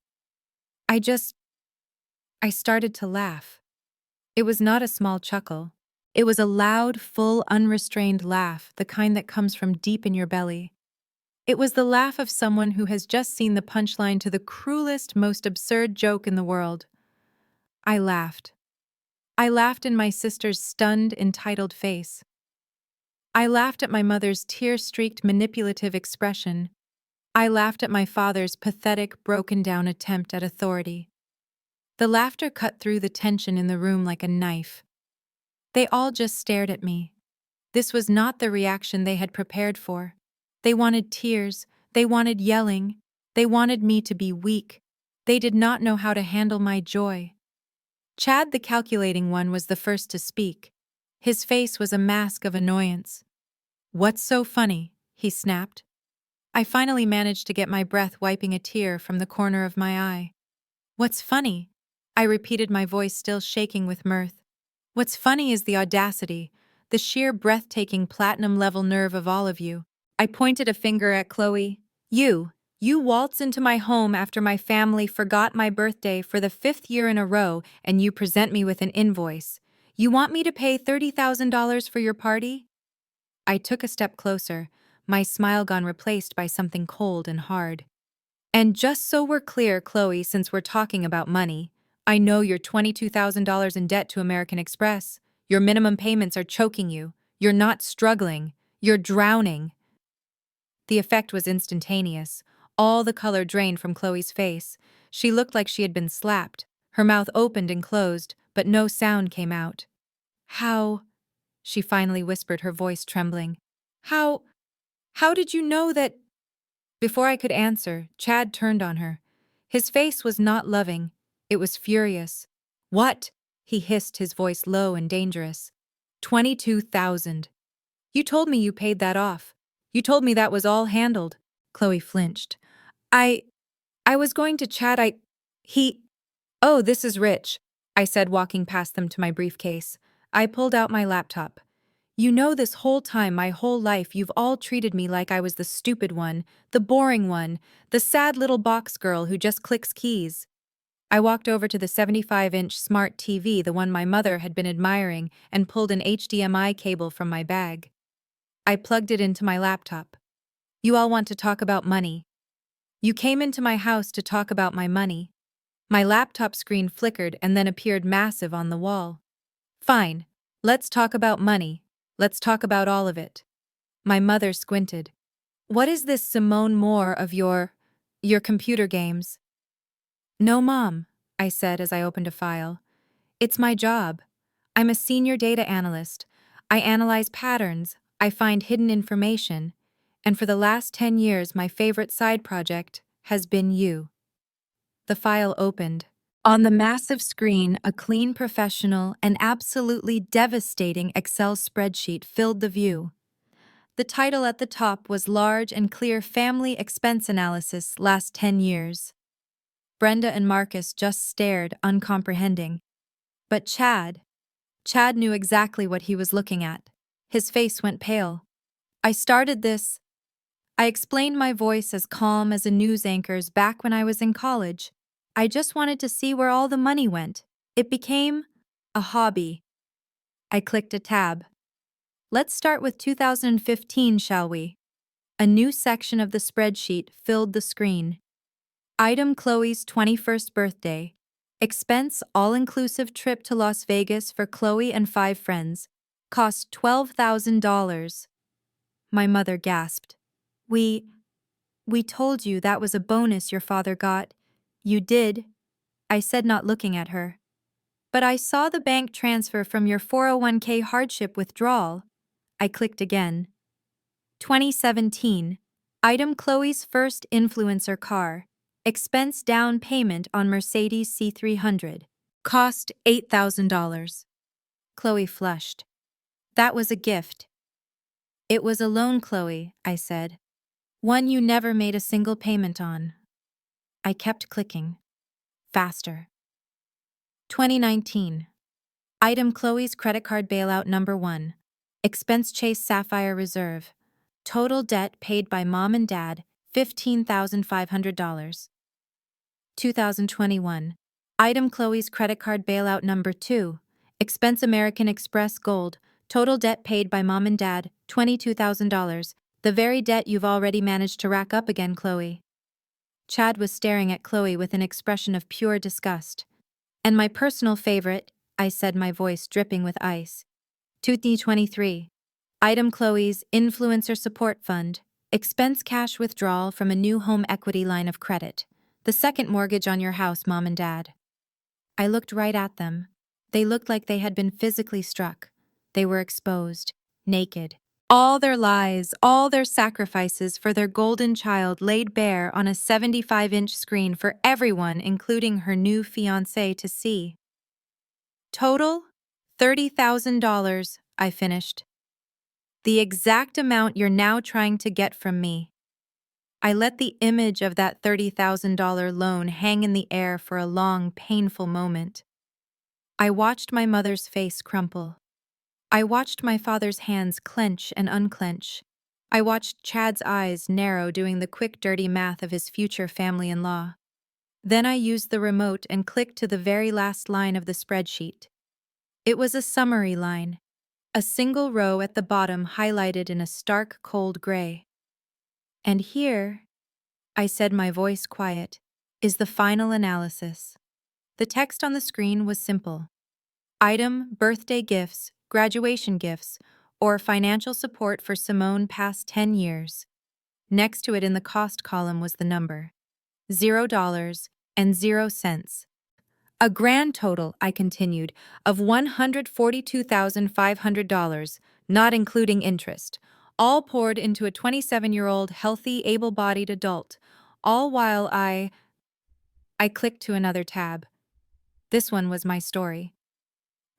Speaker 1: I started to laugh. It was not a small chuckle. It was a loud, full, unrestrained laugh, the kind that comes from deep in your belly. It was the laugh of someone who has just seen the punchline to the cruelest, most absurd joke in the world. I laughed. I laughed in my sister's stunned, entitled face. I laughed at my mother's tear-streaked, manipulative expression. I laughed at my father's pathetic, broken-down attempt at authority. The laughter cut through the tension in the room like a knife. They all just stared at me. This was not the reaction they had prepared for. They wanted tears, they wanted yelling, they wanted me to be weak. They did not know how to handle my joy. Chad, the calculating one, was the first to speak. His face was a mask of annoyance. "What's so funny?" he snapped. I finally managed to get my breath, wiping a tear from the corner of my eye. "What's funny?" I repeated, my voice still shaking with mirth. "What's funny is the audacity, the sheer breathtaking platinum-level nerve of all of you." I pointed a finger at Chloe. You waltz into my home after my family forgot my birthday for the 5th year in a row, and you present me with an invoice. You want me to pay $30,000 for your party?" I took a step closer, my smile gone, replaced by something cold and hard. "And just so we're clear, Chloe, since we're talking about money, I know you're $22,000 in debt to American Express. Your minimum payments are choking you. You're not struggling. You're drowning." The effect was instantaneous. All the color drained from Chloe's face. She looked like she had been slapped. Her mouth opened and closed, but no sound came out. "How?" she finally whispered, her voice trembling. How did you know that—" Before I could answer, Chad turned on her. His face was not loving. It was furious. "What?" he hissed, his voice low and dangerous. 22,000. You told me you paid that off. You told me that was all handled." Chloe flinched. I was going to Chad. Oh, this is rich," I said, walking past them to my briefcase. I pulled out my laptop. "You know, this whole time, my whole life, you've all treated me like I was the stupid one, the boring one, the sad little box girl who just clicks keys." I walked over to the 75-inch smart TV, the one my mother had been admiring, and pulled an HDMI cable from my bag. I plugged it into my laptop. "You all want to talk about money. You came into my house to talk about my money." My laptop screen flickered and then appeared massive on the wall. "Fine. Let's talk about money. Let's talk about all of it." My mother squinted. "What is this Simone Moore of your computer games?" "No, Mom," I said as I opened a file. "It's my job. I'm a senior data analyst. I analyze patterns, I find hidden information, and for the last 10 years my favorite side project has been you." The file opened. On the massive screen, a clean, professional, and absolutely devastating Excel spreadsheet filled the view. The title at the top was large and clear: Family Expense Analysis Last 10 Years. Brenda and Marcus just stared, uncomprehending. But Chad knew exactly what he was looking at. His face went pale. I started this. I explained, my voice as calm as a news anchor's back when I was in college. I just wanted to see where all the money went. It became a hobby. I clicked a tab. Let's start with 2015, shall we? A new section of the spreadsheet filled the screen. Item: Chloe's 21st birthday. Expense: all-inclusive trip to Las Vegas for Chloe and 5 friends. Cost $12,000. My mother gasped. We told you that was a bonus your father got. You did, I said, not looking at her. But I saw the bank transfer from your 401k hardship withdrawal. I clicked again. 2017. Item: Chloe's first influencer car. Expense: down payment on Mercedes C300. Cost $8,000. Chloe flushed. That was a gift. It was a loan, Chloe, I said. One you never made a single payment on. I kept clicking. Faster. 2019. Item: Chloe's credit card bailout number 1. Expense: Chase Sapphire Reserve. Total debt paid by mom and dad, $15,500. 2021. Item: Chloe's credit card bailout number 2. Expense: American Express Gold. Total debt paid by mom and dad, $22,000. The very debt you've already managed to rack up again, Chloe. Chad was staring at Chloe with an expression of pure disgust. And my personal favorite, I said, my voice dripping with ice. 2023. Item: Chloe's Influencer Support Fund. Expense: cash withdrawal from a new home equity line of credit. The second mortgage on your house, mom and dad. I looked right at them. They looked like they had been physically struck. They were exposed, naked. All their lies, all their sacrifices for their golden child laid bare on a 75-inch screen for everyone, including her new fiancé, to see. Total? $30,000, I finished. The exact amount you're now trying to get from me. I let the image of that $30,000 loan hang in the air for a long, painful moment. I watched my mother's face crumple. I watched my father's hands clench and unclench. I watched Chad's eyes narrow doing the quick, dirty math of his future family-in-law. Then I used the remote and clicked to the very last line of the spreadsheet. It was a summary line, a single row at the bottom highlighted in a stark, cold gray. And here, I said, my voice quiet, is the final analysis. The text on the screen was simple. Item: birthday gifts, graduation gifts, or financial support for Simone past 10 years. Next to it in the cost column was the number. $0.00. A grand total, I continued, of $142,500, not including interest, all poured into a 27-year-old healthy, able-bodied adult, all while I clicked to another tab. This one was my story.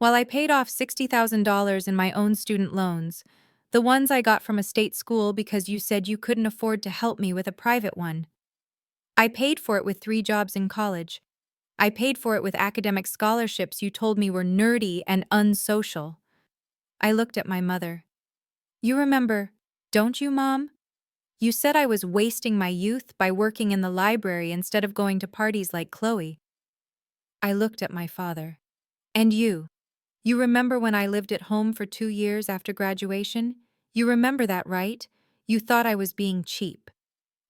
Speaker 1: While I paid off $60,000 in my own student loans, the ones I got from a state school because you said you couldn't afford to help me with a private one. I paid for it with 3 jobs in college. I paid for it with academic scholarships you told me were nerdy and unsocial. I looked at my mother. You remember, don't you, Mom? You said I was wasting my youth by working in the library instead of going to parties like Chloe. I looked at my father. And you remember when I lived at home for 2 years after graduation? You remember that, right? You thought I was being cheap.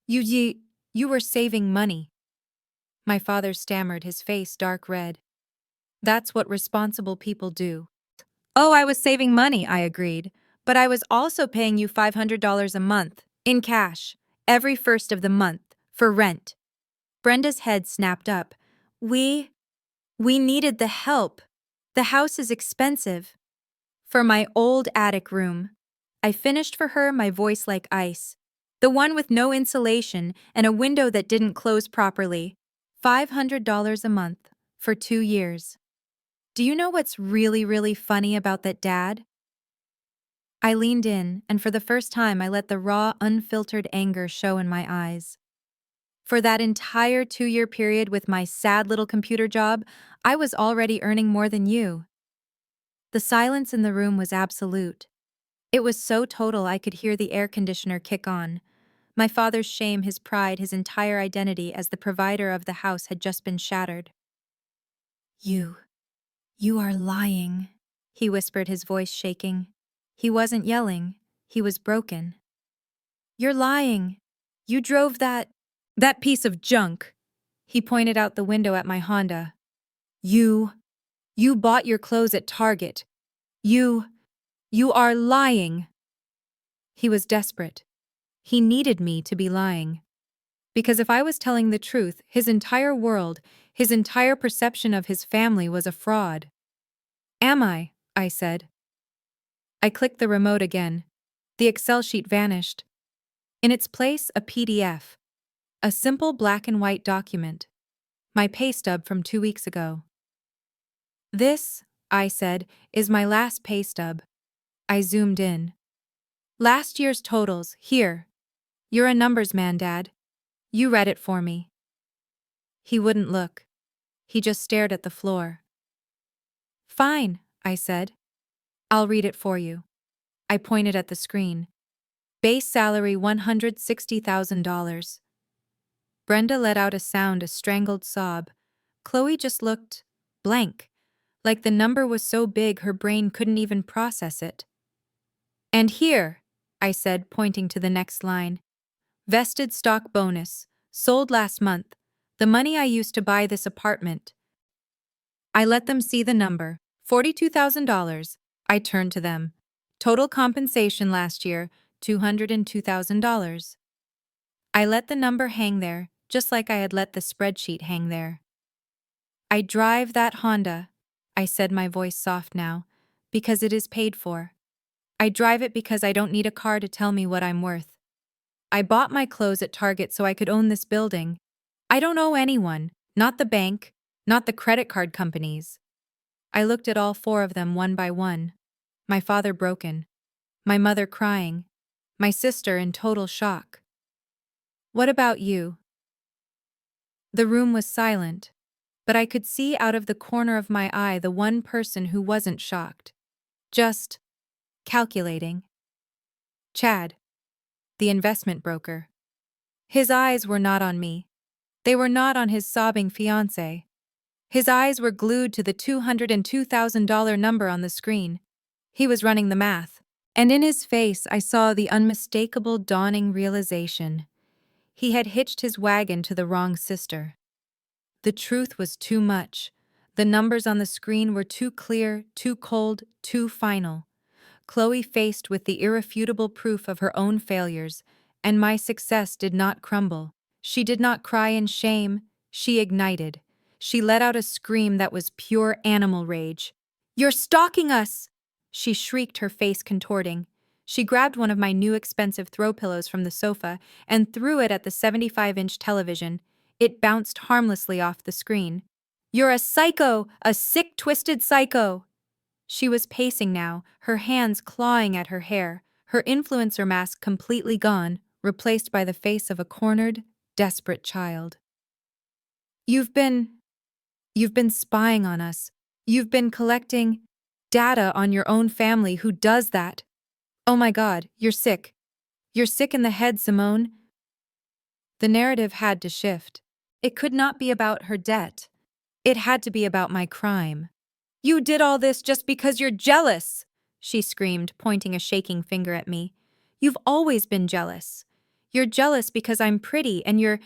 Speaker 1: You were saving money. My father stammered, his face dark red. That's what responsible people do. Oh, I was saving money, I agreed, but I was also paying you $500 a month, in cash, every first of the month, for rent. Brenda's head snapped up. We needed the help. The house is expensive. For my old attic room. I finished for her, my voice like ice. The one with no insulation and a window that didn't close properly. $500 a month. For 2 years. Do you know what's really funny about that, Dad? I leaned in, and for the first time I let the raw, unfiltered anger show in my eyes. For that entire 2-year period with my sad little computer job, I was already earning more than you. The silence in the room was absolute. It was so total I could hear the air conditioner kick on. My father's shame, his pride, his entire identity as the provider of the house had just been shattered. You are lying, he whispered, his voice shaking. He wasn't yelling, he was broken. You're lying. You drove that piece of junk. He pointed out the window at my Honda. You bought your clothes at Target. You are lying. He was desperate. He needed me to be lying. Because if I was telling the truth, his entire world, his entire perception of his family was a fraud. Am I said. I clicked the remote again. The Excel sheet vanished. In its place, a PDF. A simple black and white document. My pay stub from 2 weeks ago. This, I said, is my last pay stub. I zoomed in. Last year's totals, here. You're a numbers man, Dad. You read it for me. He wouldn't look. He just stared at the floor. Fine, I said. I'll read it for you. I pointed at the screen. Base salary $160,000. Brenda let out a sound, a strangled sob. Chloe just looked blank, like the number was so big her brain couldn't even process it. And here, I said, pointing to the next line. Vested stock bonus, sold last month, the money I used to buy this apartment. I let them see the number, $42,000. I turned to them. Total compensation last year, $202,000. I let the number hang there, just like I had let the spreadsheet hang there. I drive that Honda, I said, my voice soft now, because it is paid for. I drive it because I don't need a car to tell me what I'm worth. I bought my clothes at Target so I could own this building. I don't owe anyone, not the bank, not the credit card companies. I looked at all 4 of them one by one. My father broken. My mother crying. My sister in total shock. What about you? The room was silent, but I could see out of the corner of my eye the one person who wasn't shocked. Just calculating. Chad, the investment broker. His eyes were not on me. They were not on his sobbing fiancée. His eyes were glued to the $202,000 number on the screen. He was running the math. And in his face I saw the unmistakable dawning realization. He had hitched his wagon to the wrong sister. The truth was too much. The numbers on the screen were too clear, too cold, too final. Chloe faced with the irrefutable proof of her own failures, and my success did not crumble. She did not cry in shame. She ignited. She let out a scream that was pure animal rage. "You're stalking us!" She shrieked, her face contorting. She grabbed one of my new expensive throw pillows from the sofa and threw it at the 75-inch television. It bounced harmlessly off the screen. "You're a psycho! A sick, twisted psycho!" She was pacing now, her hands clawing at her hair, her influencer mask completely gone, replaced by the face of a cornered, desperate child. You've been spying on us. You've been collecting data on your own family. Who does that? Oh my God, you're sick. You're sick in the head, Simone." The narrative had to shift. It could not be about her debt. It had to be about my crime. "You did all this just because you're jealous!" she screamed, pointing a shaking finger at me. "You've always been jealous. You're jealous because I'm pretty, and you're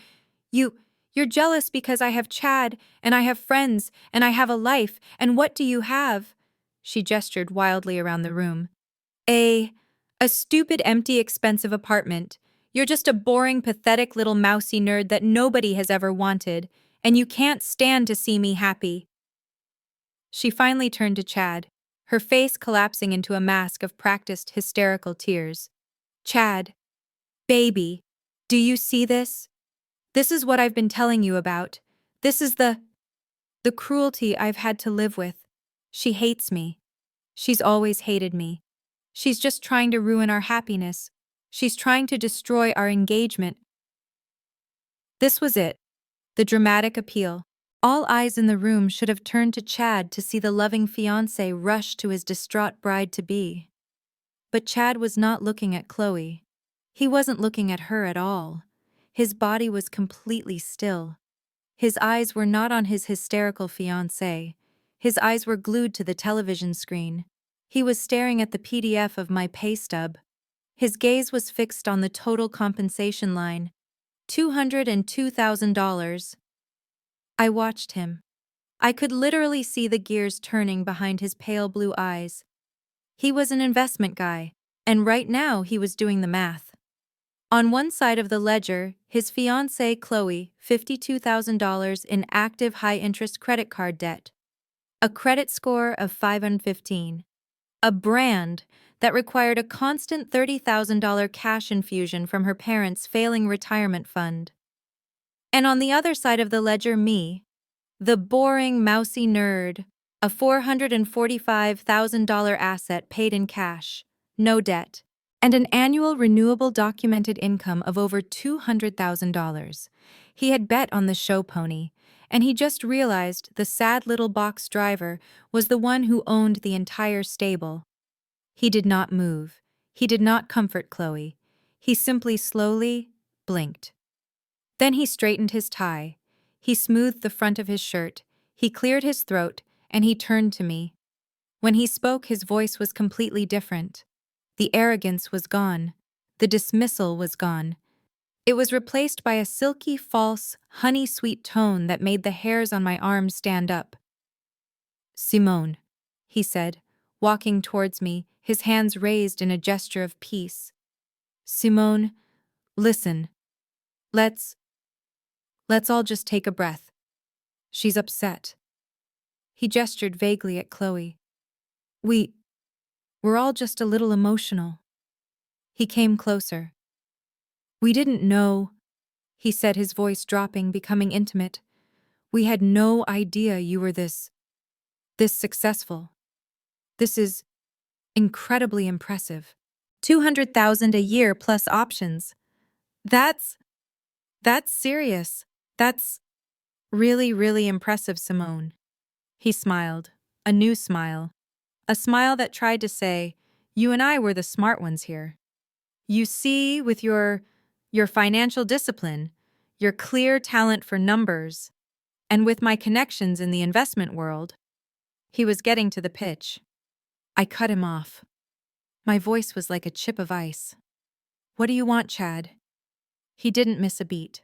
Speaker 1: jealous because I have Chad, and I have friends, and I have a life, and what do you have?" She gestured wildly around the room. A stupid, empty, expensive apartment. You're just a boring, pathetic little mousy nerd that nobody has ever wanted, and you can't stand to see me happy." She finally turned to Chad, her face collapsing into a mask of practiced hysterical tears. "Chad, baby, do you see this? This is what I've been telling you about. This is the..." The cruelty I've had to live with. She hates me. She's always hated me. She's just trying to ruin our happiness. She's trying to destroy our engagement. This was it. The dramatic appeal. All eyes in the room should have turned to Chad to see the loving fiancé rush to his distraught bride-to-be. But Chad was not looking at Chloe. He wasn't looking at her at all. His body was completely still. His eyes were not on his hysterical fiancée. His eyes were glued to the television screen. He was staring at the PDF of my pay stub. His gaze was fixed on the total compensation line, $202,000. I watched him. I could literally see the gears turning behind his pale blue eyes. He was an investment guy, and right now he was doing the math. On one side of the ledger, his fiancée Chloe, $52,000 in active high-interest credit card debt. A credit score of 515. A brand that required a constant $30,000 cash infusion from her parents' failing retirement fund. And on the other side of the ledger, me, the boring, mousy nerd, a $445,000 asset paid in cash, no debt, and an annual renewable documented income of over $200,000. He had bet on the show pony, and he just realized the sad little box driver was the one who owned the entire stable. He did not move. He did not comfort Chloe. He simply slowly blinked. Then he straightened his tie. He smoothed the front of his shirt. He cleared his throat, and he turned to me. When he spoke, his voice was completely different. The arrogance was gone. The dismissal was gone. It was replaced by a silky, false, honey-sweet tone that made the hairs on my arms stand up. "Simone," he said, walking towards me, his hands raised in a gesture of peace. "Simone, listen. Let's all just take a breath. She's upset." He gestured vaguely at Chloe. We're all just a little emotional." He came closer. "We didn't know," he said, his voice dropping, becoming intimate. "We had no idea you were this successful. This is incredibly impressive. 200,000 a year plus options. That's serious. That's really, really impressive, Simone." He smiled, a new smile. A smile that tried to say, "You and I were the smart ones here. You see, with your financial discipline, your clear talent for numbers, and with my connections in the investment world." He was getting to the pitch. I cut him off. My voice was like a chip of ice. "What do you want, Chad?" He didn't miss a beat.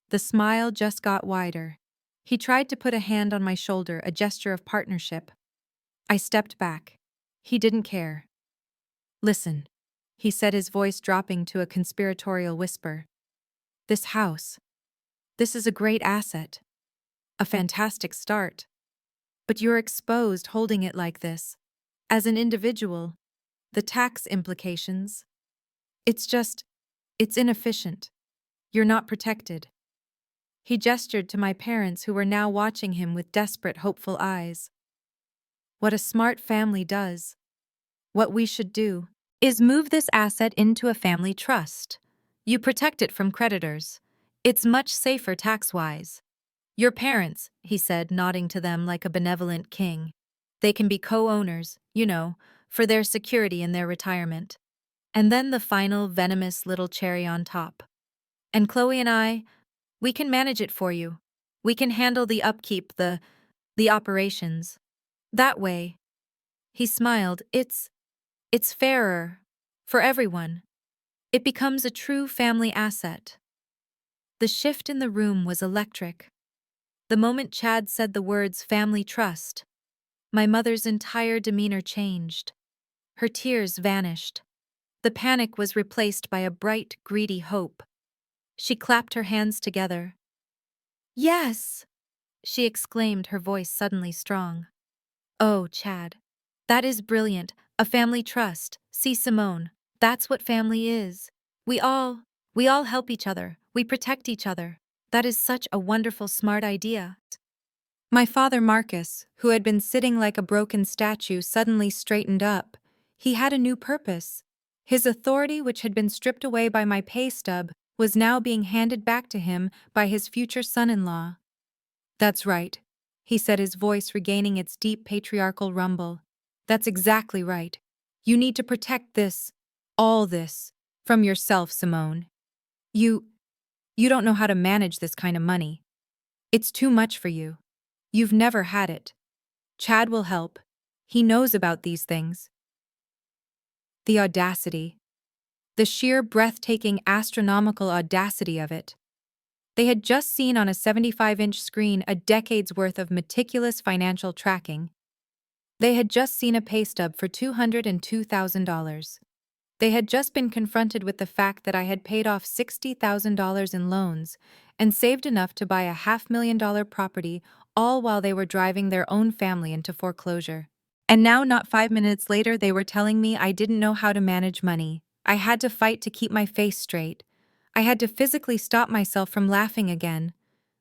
Speaker 1: The smile just got wider. He tried to put a hand on my shoulder, a gesture of partnership. I stepped back. He didn't care. "Listen," he said, his voice dropping to a conspiratorial whisper. "This house. This is a great asset. A fantastic start. But you're exposed holding it like this. As an individual, the tax implications. It's inefficient. You're not protected." He gestured to my parents, who were now watching him with desperate, hopeful eyes. "What a smart family does. What we should do is move this asset into a family trust. You protect it from creditors. It's much safer tax-wise. Your parents," he said, nodding to them like a benevolent king. "They can be co-owners, for their security in their retirement." And then the final venomous little cherry on top. "And Chloe and I, we can manage it for you. We can handle the upkeep, the operations. That way," he smiled, it's fairer for everyone. It becomes a true family asset." The shift in the room was electric. The moment Chad said the words family trust, my mother's entire demeanor changed. Her tears vanished. The panic was replaced by a bright, greedy hope. She clapped her hands together. "Yes!" she exclaimed, her voice suddenly strong. "Oh, Chad. That is brilliant. A family trust. See, Simone, that's what family is. We all help each other. We protect each other. That is such a wonderful, smart idea." My father Marcus, who had been sitting like a broken statue, suddenly straightened up. He had a new purpose. His authority, which had been stripped away by my pay stub, was now being handed back to him by his future son-in-law. "That's right," he said, his voice regaining its deep patriarchal rumble. "That's exactly right. You need to protect this, all this, from yourself, Simone. You, you don't know how to manage this kind of money. It's too much for you. You've never had it. Chad will help. He knows about these things." The audacity. The sheer breathtaking astronomical audacity of it. They had just seen on a 75-inch screen a decade's worth of meticulous financial tracking. They had just seen a pay stub for $202,000. They had just been confronted with the fact that I had paid off $60,000 in loans and saved enough to buy a $500,000 property, all while they were driving their own family into foreclosure. And now, not 5 minutes later, they were telling me I didn't know how to manage money. I had to fight to keep my face straight. I had to physically stop myself from laughing again.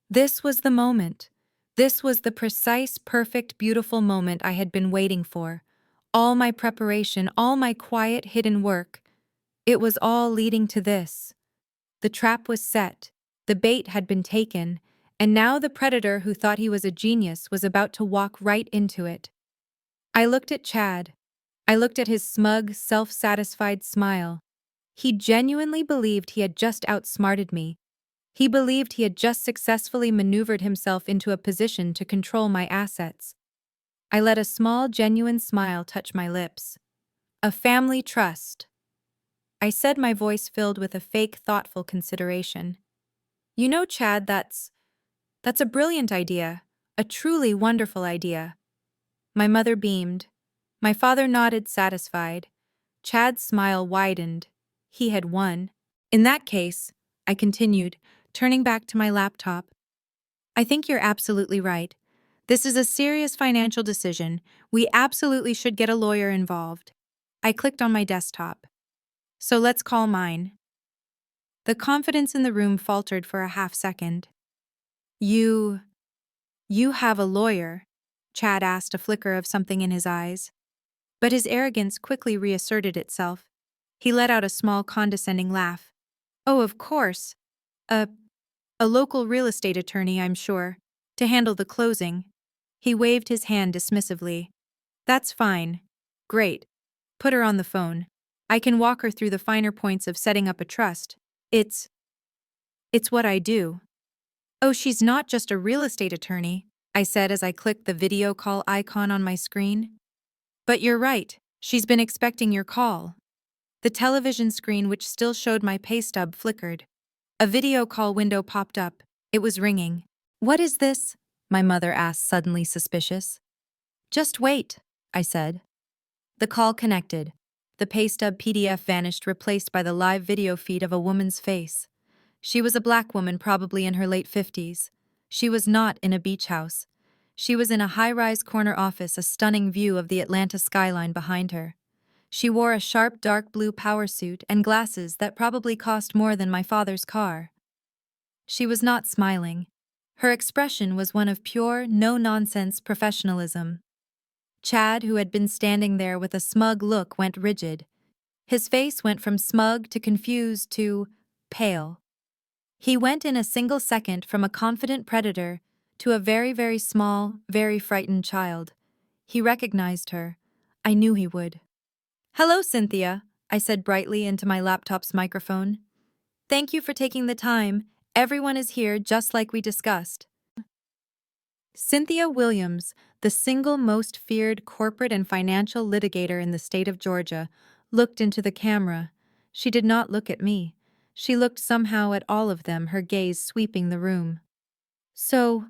Speaker 1: This was the moment. This was the precise, perfect, beautiful moment I had been waiting for. All my preparation, all my quiet, hidden work. It was all leading to this. The trap was set. The bait had been taken. And now the predator who thought he was a genius was about to walk right into it. I looked at Chad. I looked at his smug, self-satisfied smile. He genuinely believed he had just outsmarted me. He believed he had just successfully maneuvered himself into a position to control my assets. I let a small, genuine smile touch my lips. "A family trust," I said, my voice filled with a fake, thoughtful consideration. "You know, Chad, that's a brilliant idea. A truly wonderful idea." My mother beamed. My father nodded, satisfied. Chad's smile widened. He had won. "In that case," I continued, turning back to my laptop, "I think you're absolutely right. This is a serious financial decision. We absolutely should get a lawyer involved." I clicked on my desktop. "So let's call mine." The confidence in the room faltered for a half-second. You have a lawyer?" Chad asked, a flicker of something in his eyes. But his arrogance quickly reasserted itself. He let out a small, condescending laugh. "Oh, of course. A local real estate attorney, I'm sure, to handle the closing." He waved his hand dismissively. "That's fine. Great. Put her on the phone. I can walk her through the finer points of setting up a trust. It's what I do." "Oh, she's not just a real estate attorney," I said as I clicked the video call icon on my screen. "But you're right. She's been expecting your call." The television screen, which still showed my pay stub, flickered. A video call window popped up. It was ringing. "What is this?" my mother asked, suddenly suspicious. "Just wait," I said. The call connected. The pay stub PDF vanished, replaced by the live video feed of a woman's face. She was a black woman, probably in her late 50s. She was not in a beach house. She was in a high-rise corner office, a stunning view of the Atlanta skyline behind her. She wore a sharp dark blue power suit and glasses that probably cost more than my father's car. She was not smiling. Her expression was one of pure, no-nonsense professionalism. Chad, who had been standing there with a smug look, went rigid. His face went from smug to confused to pale. He went in a single second from a confident predator to a very, very small, very frightened child. He recognized her. I knew he would. "Hello, Cynthia," I said brightly into my laptop's microphone. "Thank you for taking the time. Everyone is here just like we discussed." Cynthia Williams, the single most feared corporate and financial litigator in the state of Georgia, looked into the camera. She did not look at me. She looked somehow at all of them, her gaze sweeping the room. "So,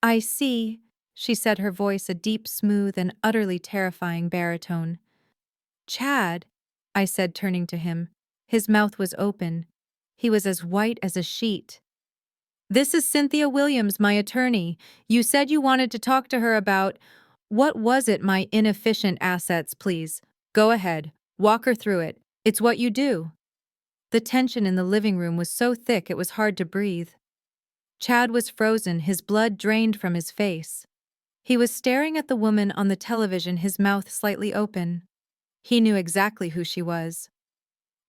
Speaker 1: I see," she said, her voice a deep, smooth, and utterly terrifying baritone. "Chad," I said, turning to him. His mouth was open. He was as white as a sheet. "This is Cynthia Williams, my attorney. You said you wanted to talk to her about— What was it, my inefficient assets, please? Go ahead. Walk her through it. It's what you do." The tension in the living room was so thick it was hard to breathe. Chad was frozen, his blood drained from his face. He was staring at the woman on the television, his mouth slightly open. He knew exactly who she was.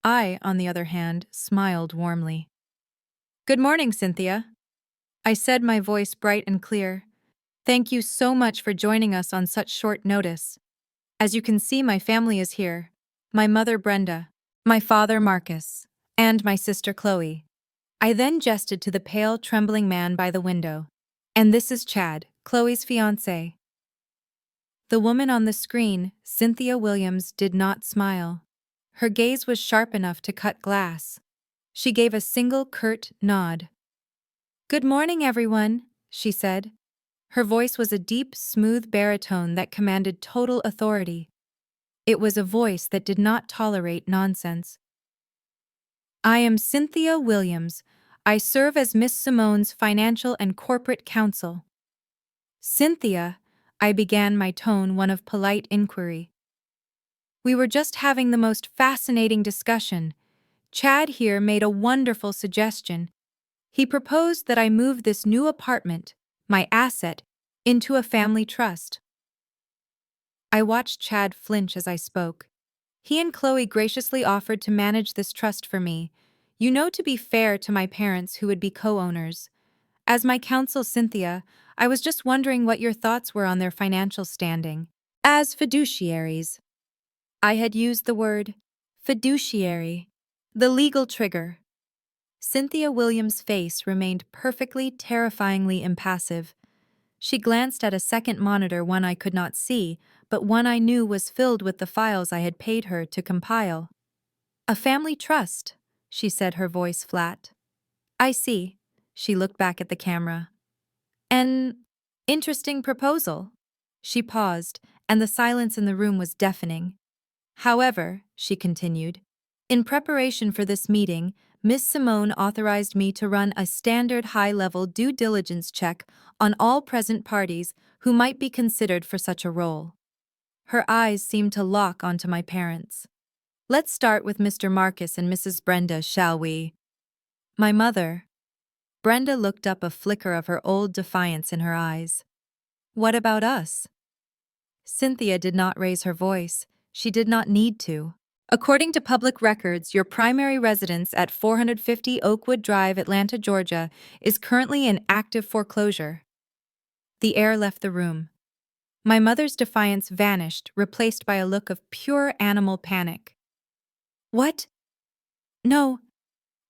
Speaker 1: I, on the other hand, smiled warmly. "Good morning, Cynthia," I said, my voice bright and clear. "Thank you so much for joining us on such short notice. As you can see, my family is here. My mother, Brenda, my father, Marcus, and my sister, Chloe." I then gestured to the pale, trembling man by the window. "And this is Chad, Chloe's fiancé." The woman on the screen, Cynthia Williams, did not smile. Her gaze was sharp enough to cut glass. She gave a single curt nod. "Good morning, everyone," she said. Her voice was a deep, smooth baritone that commanded total authority. It was a voice that did not tolerate nonsense. "I am Cynthia Williams. I serve as Miss Simone's financial and corporate counsel." "Cynthia," I began, my tone one of polite inquiry. "We were just having the most fascinating discussion. Chad here made a wonderful suggestion. He proposed that I move this new apartment, my asset, into a family trust." I watched Chad flinch as I spoke. He and Chloe graciously offered to manage this trust for me, to be fair to my parents who would be co-owners. As my counsel, Cynthia, I was just wondering what your thoughts were on their financial standing as fiduciaries. I had used the word fiduciary, the legal trigger. Cynthia Williams' face remained perfectly, terrifyingly impassive. She glanced at a second monitor, one I could not see, but one I knew was filled with the files I had paid her to compile. "A family trust," she said, her voice flat. "I see." She looked back at the camera. "An interesting proposal." She paused, and the silence in the room was deafening. "However," she continued, "in preparation for this meeting, Miss Simone authorized me to run a standard high-level due diligence check on all present parties who might be considered for such a role." Her eyes seemed to lock onto my parents. "Let's start with Mr. Marcus and Mrs. Brenda, shall we?" "My mother." Brenda looked up, a flicker of her old defiance in her eyes. "What about us?" Cynthia did not raise her voice. She did not need to. "According to public records, your primary residence at 450 Oakwood Drive, Atlanta, Georgia, is currently in active foreclosure." The air left the room. My mother's defiance vanished, replaced by a look of pure animal panic. "What? No,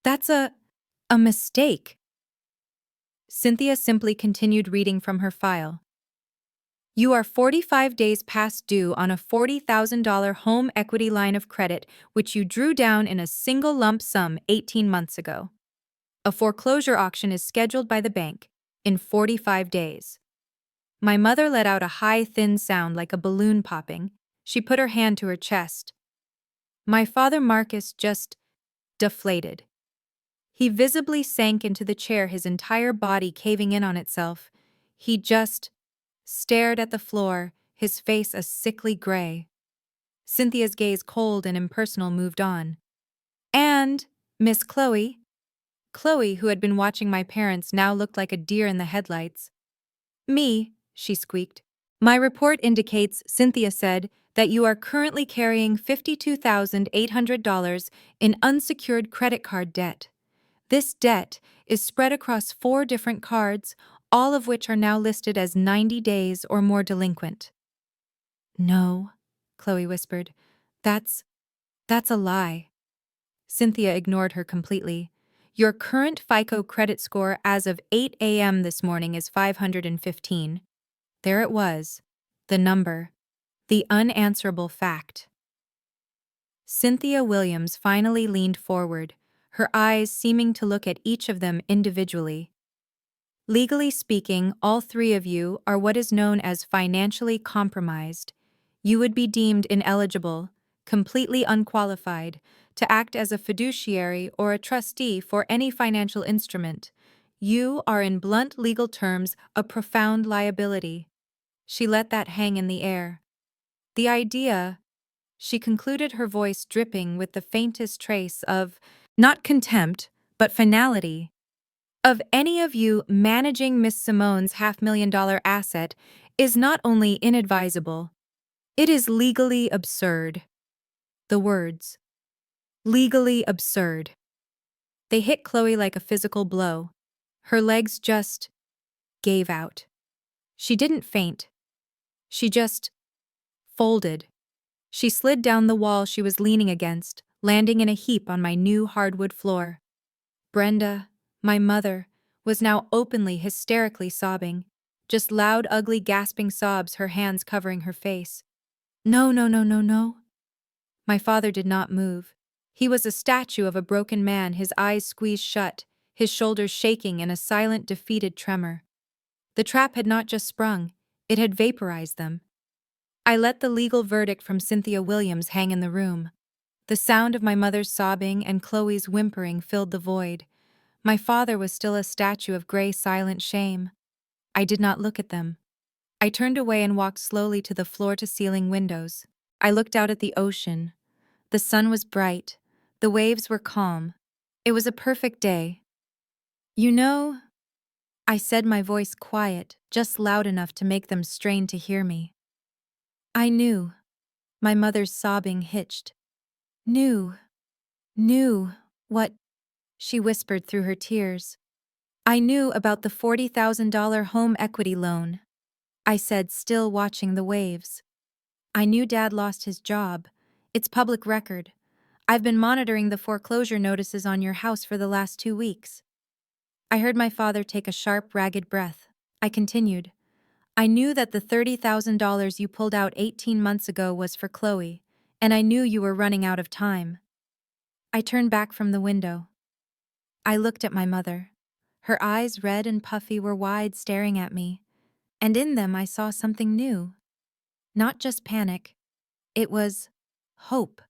Speaker 1: that's a mistake." Cynthia simply continued reading from her file. "You are 45 days past due on a $40,000 home equity line of credit which you drew down in a single lump sum 18 months ago. A foreclosure auction is scheduled by the bank in 45 days. My mother let out a high, thin sound like a balloon popping. She put her hand to her chest. My father, Marcus, just deflated. He visibly sank into the chair, his entire body caving in on itself. He just stared at the floor, his face a sickly gray. Cynthia's gaze, cold and impersonal, moved on. "And Miss Chloe?" Chloe, who had been watching my parents, now looked like a deer in the headlights. "Me," she squeaked. "My report indicates," Cynthia said, "that you are currently carrying $52,800 in unsecured credit card debt. This debt is spread across 4 different cards, all of which are now listed as 90 days or more delinquent." "No," Chloe whispered. That's a lie." Cynthia ignored her completely. "Your current FICO credit score as of 8 a.m. this morning is 515. There it was. The number. The unanswerable fact. Cynthia Williams finally leaned forward, her eyes seeming to look at each of them individually. "Legally speaking, all 3 of you are what is known as financially compromised. You would be deemed ineligible, completely unqualified, to act as a fiduciary or a trustee for any financial instrument. You are, in blunt legal terms, a profound liability." She let that hang in the air. "The idea," she concluded, her voice dripping with the faintest trace of, not contempt, but finality, "of any of you managing Miss Simone's $500,000 asset is not only inadvisable, it is legally absurd. The words, legally absurd. They hit Chloe like a physical blow. Her legs just gave out. She didn't faint. She just folded. She slid down the wall she was leaning against, landing in a heap on my new hardwood floor. Brenda, my mother, was now openly, hysterically sobbing. Just loud, ugly, gasping sobs, her hands covering her face. No, no, no, no, no. My father did not move. He was a statue of a broken man, his eyes squeezed shut, his shoulders shaking in a silent, defeated tremor. The trap had not just sprung, it had vaporized them. I let the legal verdict from Cynthia Williams hang in the room. The sound of my mother's sobbing and Chloe's whimpering filled the void. My father was still a statue of gray, silent shame. I did not look at them. I turned away and walked slowly to the floor-to-ceiling windows. I looked out at the ocean. The sun was bright. The waves were calm. It was a perfect day. You know, I said, my voice quiet, just loud enough to make them strain to hear me. I knew. My mother's sobbing hitched. Knew. What? She whispered through her tears. I knew about the $40,000 home equity loan. I said, still watching the waves. I knew Dad lost his job. It's public record. I've been monitoring the foreclosure notices on your house for the last 2 weeks. I heard my father take a sharp, ragged breath. I continued. I knew that the $30,000 you pulled out 18 months ago was for Chloe, and I knew you were running out of time. I turned back from the window. I looked at my mother. Her eyes, red and puffy, were wide, staring at me, and in them I saw something new. Not just panic. It was hope.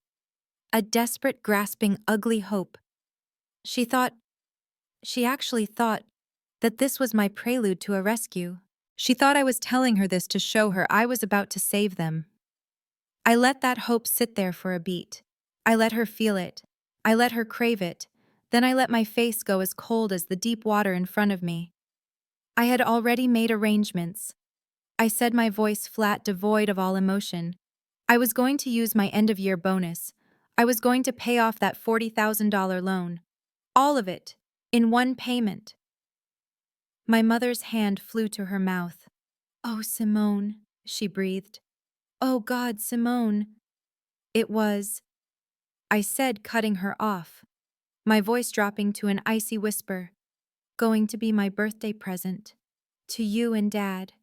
Speaker 1: A desperate, grasping, ugly hope. She actually thought, that this was my prelude to a rescue. She thought I was telling her this to show her I was about to save them. I let that hope sit there for a beat. I let her feel it. I let her crave it. Then I let my face go as cold as the deep water in front of me. I had already made arrangements. I said, my voice flat, devoid of all emotion. I was going to use my end-of-year bonus. I was going to pay off that $40,000 loan. All of it, in one payment. My mother's hand flew to her mouth. Oh, Simone, she breathed. Oh, God, Simone. It was, I said, cutting her off, my voice dropping to an icy whisper, going to be my birthday present. To you and Dad.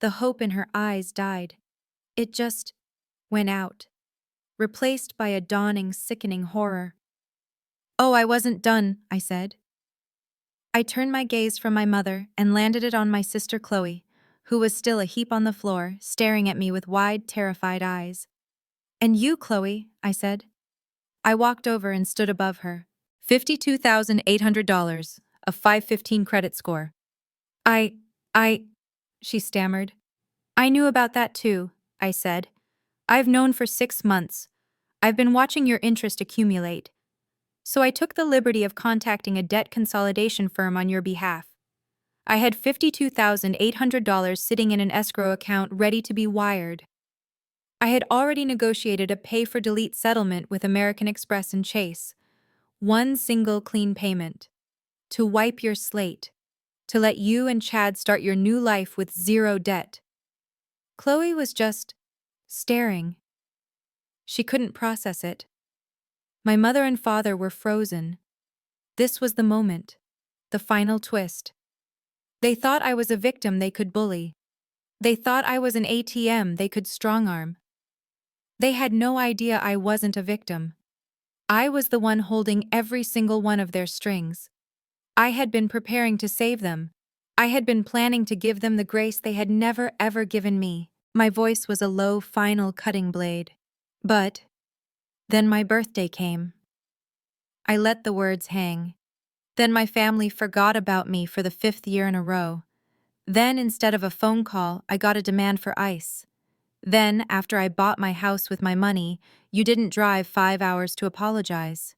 Speaker 1: The hope in her eyes died. It just went out, replaced by a dawning, sickening horror. Oh, I wasn't done, I said. I turned my gaze from my mother and landed it on my sister Chloe, who was still a heap on the floor, staring at me with wide, terrified eyes. And you, Chloe, I said. I walked over and stood above her. $52,800, a 515 credit score. She stammered. I knew about that too, I said. I've known for 6 months. I've been watching your interest accumulate. So I took the liberty of contacting a debt consolidation firm on your behalf. I had $52,800 sitting in an escrow account ready to be wired. I had already negotiated a pay-for-delete settlement with American Express and Chase. One single clean payment. To wipe your slate. To let you and Chad start your new life with 0 debt. Chloe was just staring. She couldn't process it. My mother and father were frozen. This was the moment. The final twist. They thought I was a victim they could bully. They thought I was an ATM they could strong-arm. They had no idea I wasn't a victim. I was the one holding every single one of their strings. I had been preparing to save them. I had been planning to give them the grace they had never ever given me. My voice was a low, final cutting blade. But then my birthday came. I let the words hang. Then my family forgot about me for the 5th year in a row. Then, instead of a phone call, I got a demand for ice. Then, after I bought my house with my money, you didn't drive 5 hours to apologize.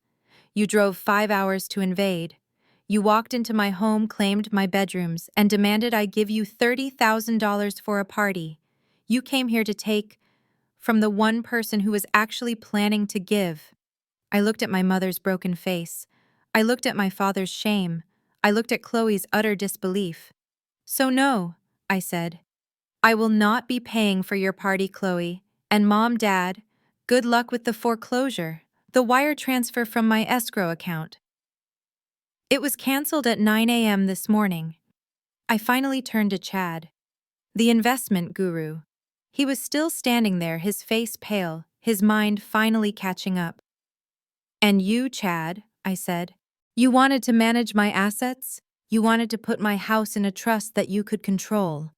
Speaker 1: You drove 5 hours to invade. You walked into my home, claimed my bedrooms, and demanded I give you $30,000 for a party. You came here to take from the one person who was actually planning to give. I looked at my mother's broken face. I looked at my father's shame. I looked at Chloe's utter disbelief. So no, I said. I will not be paying for your party, Chloe. And Mom, Dad, good luck with the foreclosure, the wire transfer from my escrow account. It was canceled at 9 a.m. this morning. I finally turned to Chad, the investment guru. He was still standing there, his face pale, his mind finally catching up. And you, Chad, I said, you wanted to manage my assets? You wanted to put my house in a trust that you could control.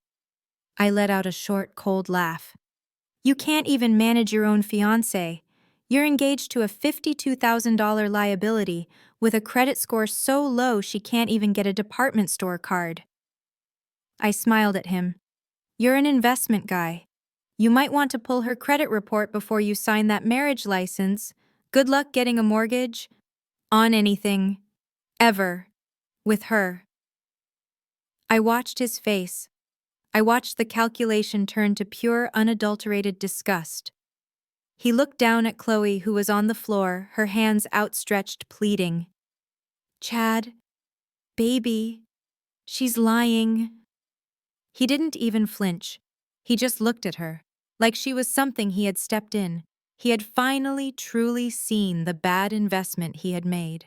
Speaker 1: I let out a short, cold laugh. You can't even manage your own fiancé. You're engaged to a $52,000 liability with a credit score so low she can't even get a department store card. I smiled at him. You're an investment guy. You might want to pull her credit report before you sign that marriage license. Good luck getting a mortgage on anything, ever, with her. I watched his face. I watched the calculation turn to pure, unadulterated disgust. He looked down at Chloe, who was on the floor, her hands outstretched, pleading. Chad, baby, she's lying. He didn't even flinch. He just looked at her, like she was something he had stepped in. He had finally truly seen the bad investment he had made.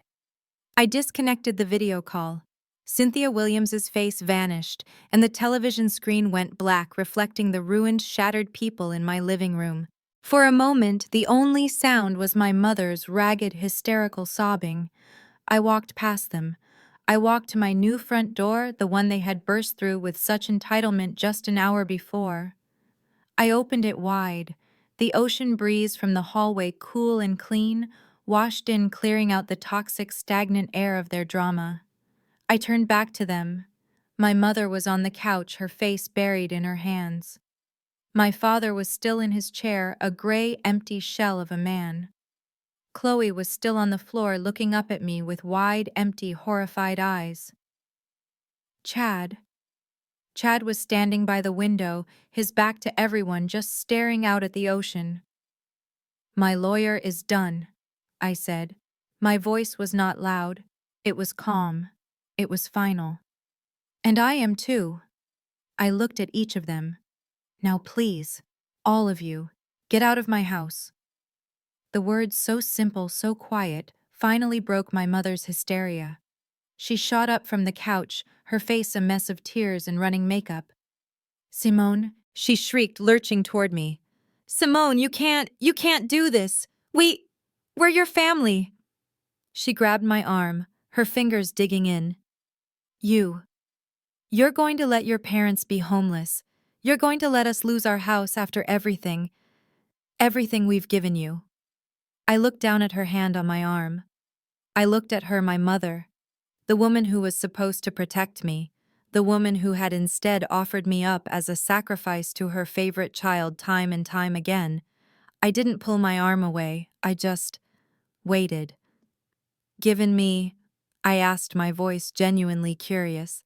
Speaker 1: I disconnected the video call. Cynthia Williams's face vanished, and the television screen went black, reflecting the ruined, shattered people in my living room. For a moment, the only sound was my mother's ragged, hysterical sobbing. I walked past them. I walked to my new front door, the one they had burst through with such entitlement just an hour before. I opened it wide. The ocean breeze from the hallway, cool and clean, washed in, clearing out the toxic, stagnant air of their drama. I turned back to them. My mother was on the couch, her face buried in her hands. My father was still in his chair, a gray, empty shell of a man. Chloe was still on the floor, looking up at me with wide, empty, horrified eyes. Chad. Chad was standing by the window, his back to everyone, just staring out at the ocean. My lawyer is done, I said. My voice was not loud. It was calm. It was final. And I am too. I looked at each of them. Now please, all of you, get out of my house. The words, so simple, so quiet, finally broke my mother's hysteria. She shot up from the couch, her face a mess of tears and running makeup. Simone, she shrieked, lurching toward me. Simone, you can't do this. We're your family. She grabbed my arm, her fingers digging in. You're going to let your parents be homeless. You're going to let us lose our house after everything we've given you. I looked down at her hand on my arm. I looked at her, my mother, the woman who was supposed to protect me, the woman who had instead offered me up as a sacrifice to her favorite child time and time again. I didn't pull my arm away, I just waited. Given me, I asked, my voice genuinely curious.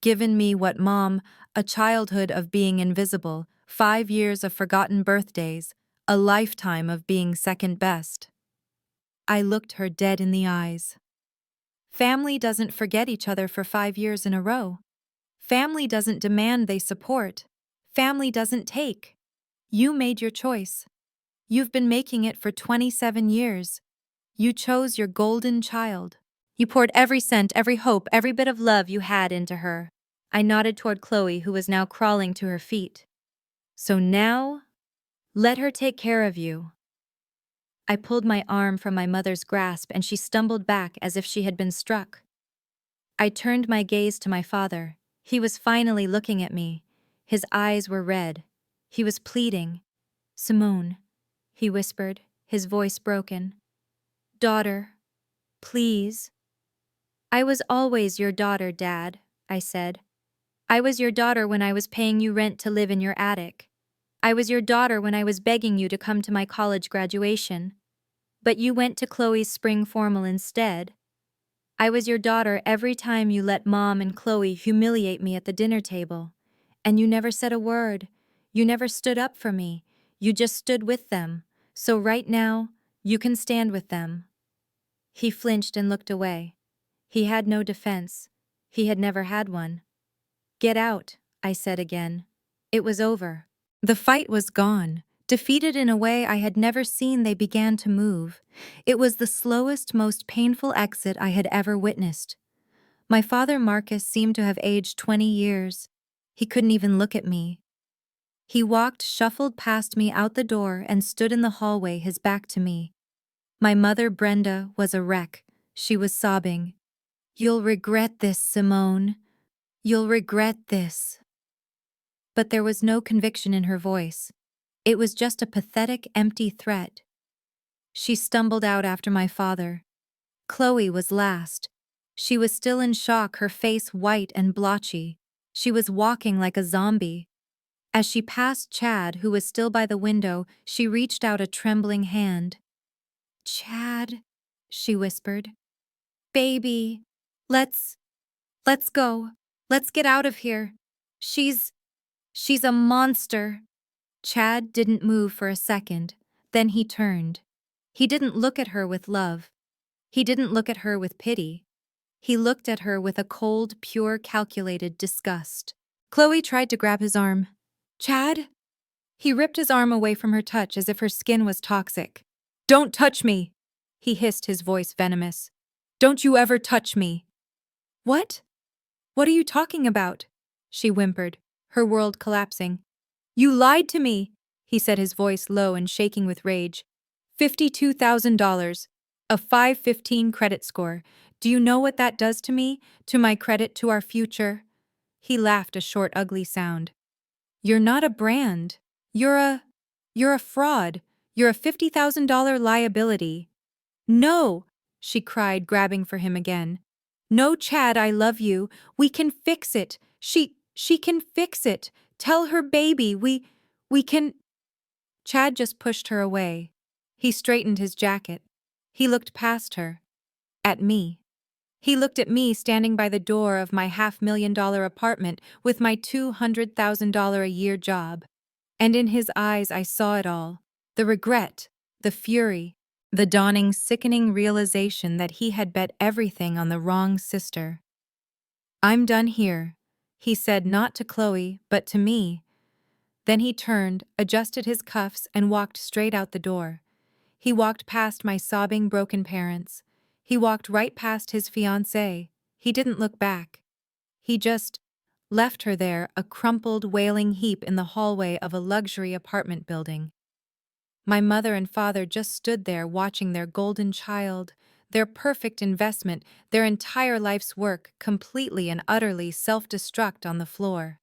Speaker 1: Given me what, Mom? A childhood of being invisible, 5 years of forgotten birthdays, a lifetime of being second best. I looked her dead in the eyes. Family doesn't forget each other for 5 years in a row. Family doesn't demand they support. Family doesn't take. You made your choice. You've been making it for 27 years. You chose your golden child. You poured every cent, every hope, every bit of love you had into her. I nodded toward Chloe, who was now crawling to her feet. So now, let her take care of you. I pulled my arm from my mother's grasp and she stumbled back as if she had been struck. I turned my gaze to my father. He was finally looking at me. His eyes were red. He was pleading. Simone, he whispered, his voice broken. Daughter, please. I was always your daughter, Dad, I said. I was your daughter when I was paying you rent to live in your attic. I was your daughter when I was begging you to come to my college graduation. But you went to Chloe's spring formal instead. I was your daughter every time you let Mom and Chloe humiliate me at the dinner table. And you never said a word. You never stood up for me. You just stood with them. So right now, you can stand with them." He flinched and looked away. He had no defense. He had never had one. "Get out," I said again. It was over. The fight was gone. Defeated in a way I had never seen, they began to move. It was the slowest, most painful exit I had ever witnessed. My father Marcus seemed to have aged 20 years. He couldn't even look at me. He shuffled past me out the door and stood in the hallway, his back to me. My mother Brenda was a wreck. She was sobbing. "You'll regret this, Simone. You'll regret this." But there was no conviction in her voice. It was just a pathetic, empty threat. She stumbled out after my father. Chloe was last. She was still in shock, her face white and blotchy. She was walking like a zombie. As she passed Chad, who was still by the window, she reached out a trembling hand. "Chad," she whispered. "Baby, let's go. Let's get out of here. She's a monster." Chad didn't move for a second. Then he turned. He didn't look at her with love. He didn't look at her with pity. He looked at her with a cold, pure, calculated disgust. Chloe tried to grab his arm. "Chad?" He ripped his arm away from her touch as if her skin was toxic. "Don't touch me!" he hissed, his voice venomous. "Don't you ever touch me!" "What? What are you talking about?" she whimpered, her world collapsing. "You lied to me," he said, his voice low and shaking with rage. $52,000. A 515 credit score. Do you know what that does to me? To my credit, to our future? He laughed, a short, ugly sound. "You're not a brand. You're a fraud. You're a $50,000 liability." "No!" she cried, grabbing for him again. "No, Chad, I love you. We can fix it. She can fix it. Tell her baby, we can—" Chad just pushed her away. He straightened his jacket. He looked past her. At me. He looked at me standing by the door of my $500,000 apartment with my $200,000 a year job. And in his eyes I saw it all. The regret, the fury, the dawning, sickening realization that he had bet everything on the wrong sister. "I'm done here," he said, not to Chloe, but to me. Then he turned, adjusted his cuffs, and walked straight out the door. He walked past my sobbing, broken parents. He walked right past his fiancée. He didn't look back. He just left her there, a crumpled, wailing heap in the hallway of a luxury apartment building. My mother and father just stood there watching their golden child, their perfect investment, their entire life's work, completely and utterly self-destruct on the floor.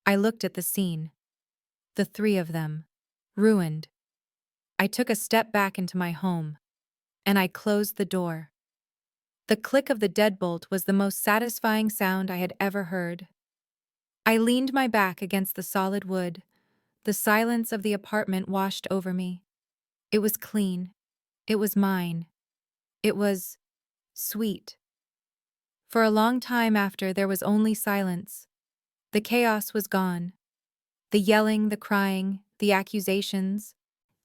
Speaker 1: I looked at the scene. The three of them. Ruined. I took a step back into my home. And I closed the door. The click of the deadbolt was the most satisfying sound I had ever heard. I leaned my back against the solid wood. The silence of the apartment washed over me. It was clean. It was mine. It was sweet. For a long time after, there was only silence. The chaos was gone. The yelling, the crying, the accusations.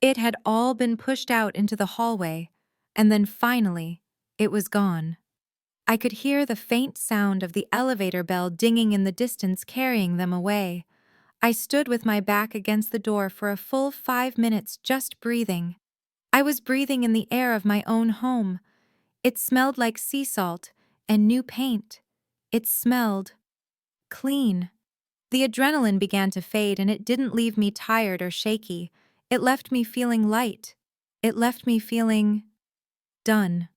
Speaker 1: It had all been pushed out into the hallway, and then finally, it was gone. I could hear the faint sound of the elevator bell dinging in the distance, carrying them away. I stood with my back against the door for a full 5 minutes, just breathing. I was breathing in the air of my own home. It smelled like sea salt and new paint. It smelled clean. The adrenaline began to fade, and it didn't leave me tired or shaky. It left me feeling light. It left me feeling done.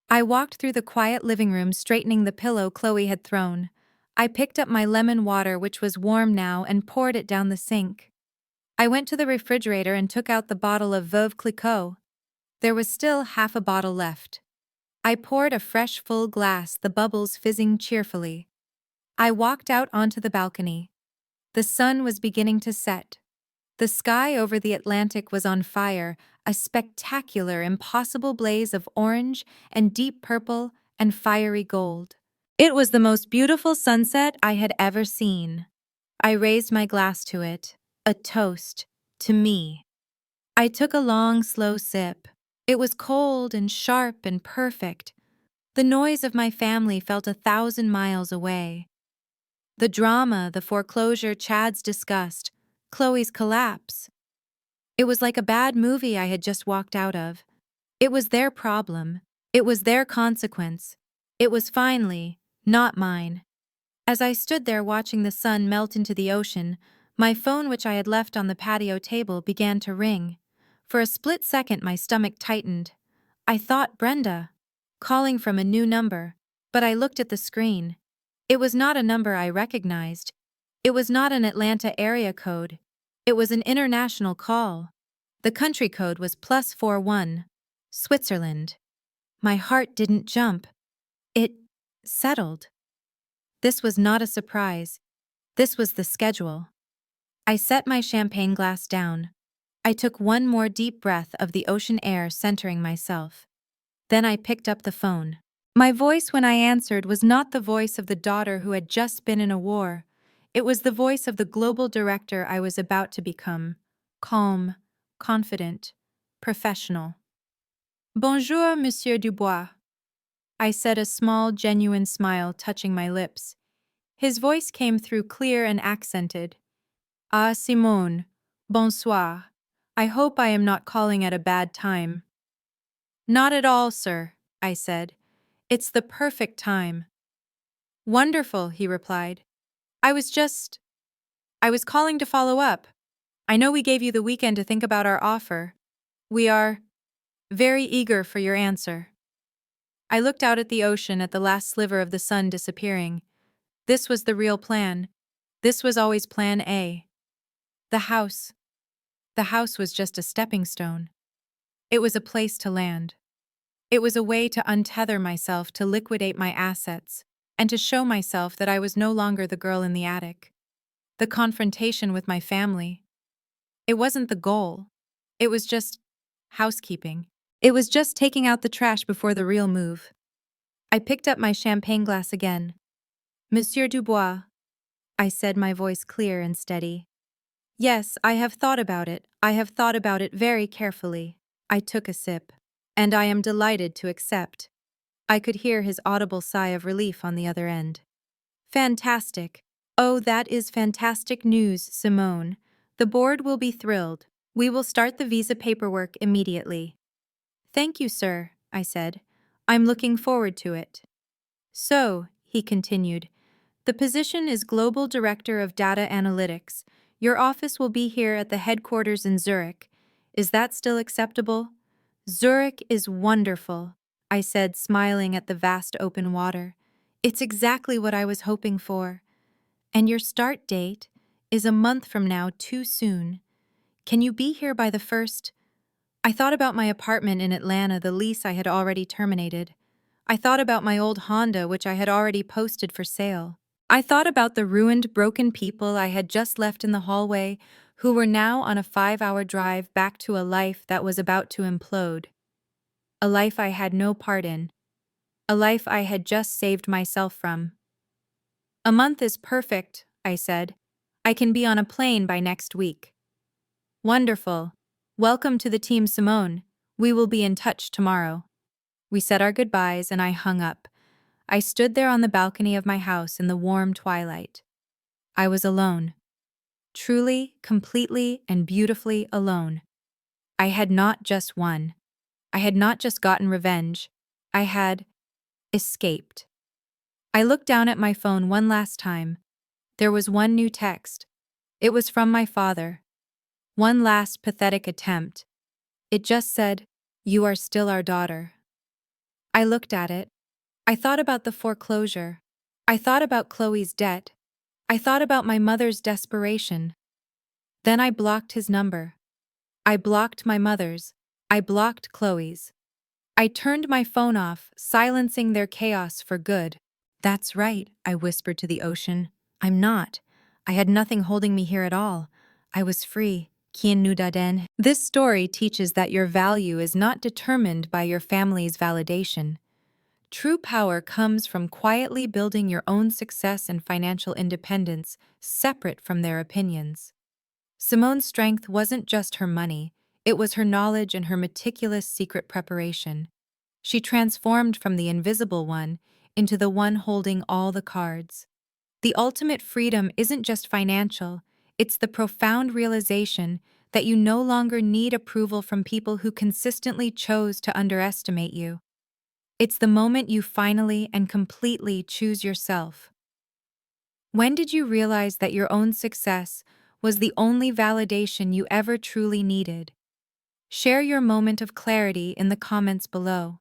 Speaker 1: I walked through the quiet living room, straightening the pillow Chloe had thrown. I picked up my lemon water, which was warm now, and poured it down the sink. I went to the refrigerator and took out the bottle of Veuve Clicquot. There was still half a bottle left. I poured a fresh, full glass, the bubbles fizzing cheerfully. I walked out onto the balcony. The sun was beginning to set. The sky over the Atlantic was on fire, a spectacular, impossible blaze of orange and deep purple and fiery gold. It was the most beautiful sunset I had ever seen. I raised my glass to it, a toast to me. I took a long, slow sip. It was cold and sharp and perfect. The noise of my family felt 1,000 miles away. The drama, the foreclosure, Chad's disgust, Chloe's collapse. It was like a bad movie I had just walked out of. It was their problem. It was their consequence. It was finally not mine. As I stood there watching the sun melt into the ocean, my phone, which I had left on the patio table, began to ring. For a split second, my stomach tightened. I thought Brenda, calling from a new number, but I looked at the screen. It was not a number I recognized. It was not an Atlanta area code. It was an international call. The country code was +41, Switzerland. My heart didn't jump. It settled. This was not a surprise. This was the schedule. I set my champagne glass down. I took one more deep breath of the ocean air, centering myself. Then I picked up the phone. My voice when I answered was not the voice of the daughter who had just been in a war. It was the voice of the global director I was about to become. Calm, confident, professional. Bonjour, Monsieur Dubois. I said, a small, genuine smile touching my lips. His voice came through clear and accented. Ah, Simone. Bonsoir. I hope I am not calling at a bad time. Not at all, sir, I said. It's the perfect time. Wonderful, he replied. I was calling to follow up. I know we gave you the weekend to think about our offer. We are very eager for your answer. I looked out at the ocean, at the last sliver of the sun disappearing. This was the real plan. This was always plan A. The house. The house was just a stepping stone. It was a place to land. It was a way to untether myself, to liquidate my assets, and to show myself that I was no longer the girl in the attic. The confrontation with my family. It wasn't the goal. It was just housekeeping. It was just taking out the trash before the real move. I picked up my champagne glass again. Monsieur Dubois, I said, my voice clear and steady. Yes, I have thought about it. I have thought about it very carefully. I took a sip. And I am delighted to accept. I could hear his audible sigh of relief on the other end. Fantastic. Oh, that is fantastic news, Simone. The board will be thrilled. We will start the visa paperwork immediately. Thank you, sir, I said. I'm looking forward to it. So, he continued, the position is Global Director of Data Analytics. Your office will be here at the headquarters in Zurich. Is that still acceptable? Zurich is wonderful, I said, smiling at the vast open water. It's exactly what I was hoping for. And your start date is a month from now, too soon. Can you be here by the 1st? I thought about my apartment in Atlanta, the lease I had already terminated. I thought about my old Honda, which I had already posted for sale. I thought about the ruined, broken people I had just left in the hallway, who were now on a 5-hour drive back to a life that was about to implode. A life I had no part in. A life I had just saved myself from. A month is perfect, I said. I can be on a plane by next week. Wonderful. Welcome to the team, Simone. We will be in touch tomorrow. We said our goodbyes and I hung up. I stood there on the balcony of my house in the warm twilight. I was alone. Truly, completely, and beautifully alone. I had not just won. I had not just gotten revenge. I had escaped. I looked down at my phone one last time. There was one new text. It was from my father. One last pathetic attempt. It just said, "You are still our daughter." I looked at it. I thought about the foreclosure. I thought about Chloe's debt. I thought about my mother's desperation. Then I blocked his number. I blocked my mother's. I blocked Chloe's. I turned my phone off, silencing their chaos for good. That's right, I whispered to the ocean. I'm not. I had nothing holding me here at all. I was free. Kien nu daden. This story teaches that your value is not determined by your family's validation. True power comes from quietly building your own success and financial independence, separate from their opinions. Simone's strength wasn't just her money, it was her knowledge and her meticulous secret preparation. She transformed from the invisible one into the one holding all the cards. The ultimate freedom isn't just financial, it's the profound realization that you no longer need approval from people who consistently chose to underestimate you. It's the moment you finally and completely choose yourself. When did you realize that your own success was the only validation you ever truly needed? Share your moment of clarity in the comments below.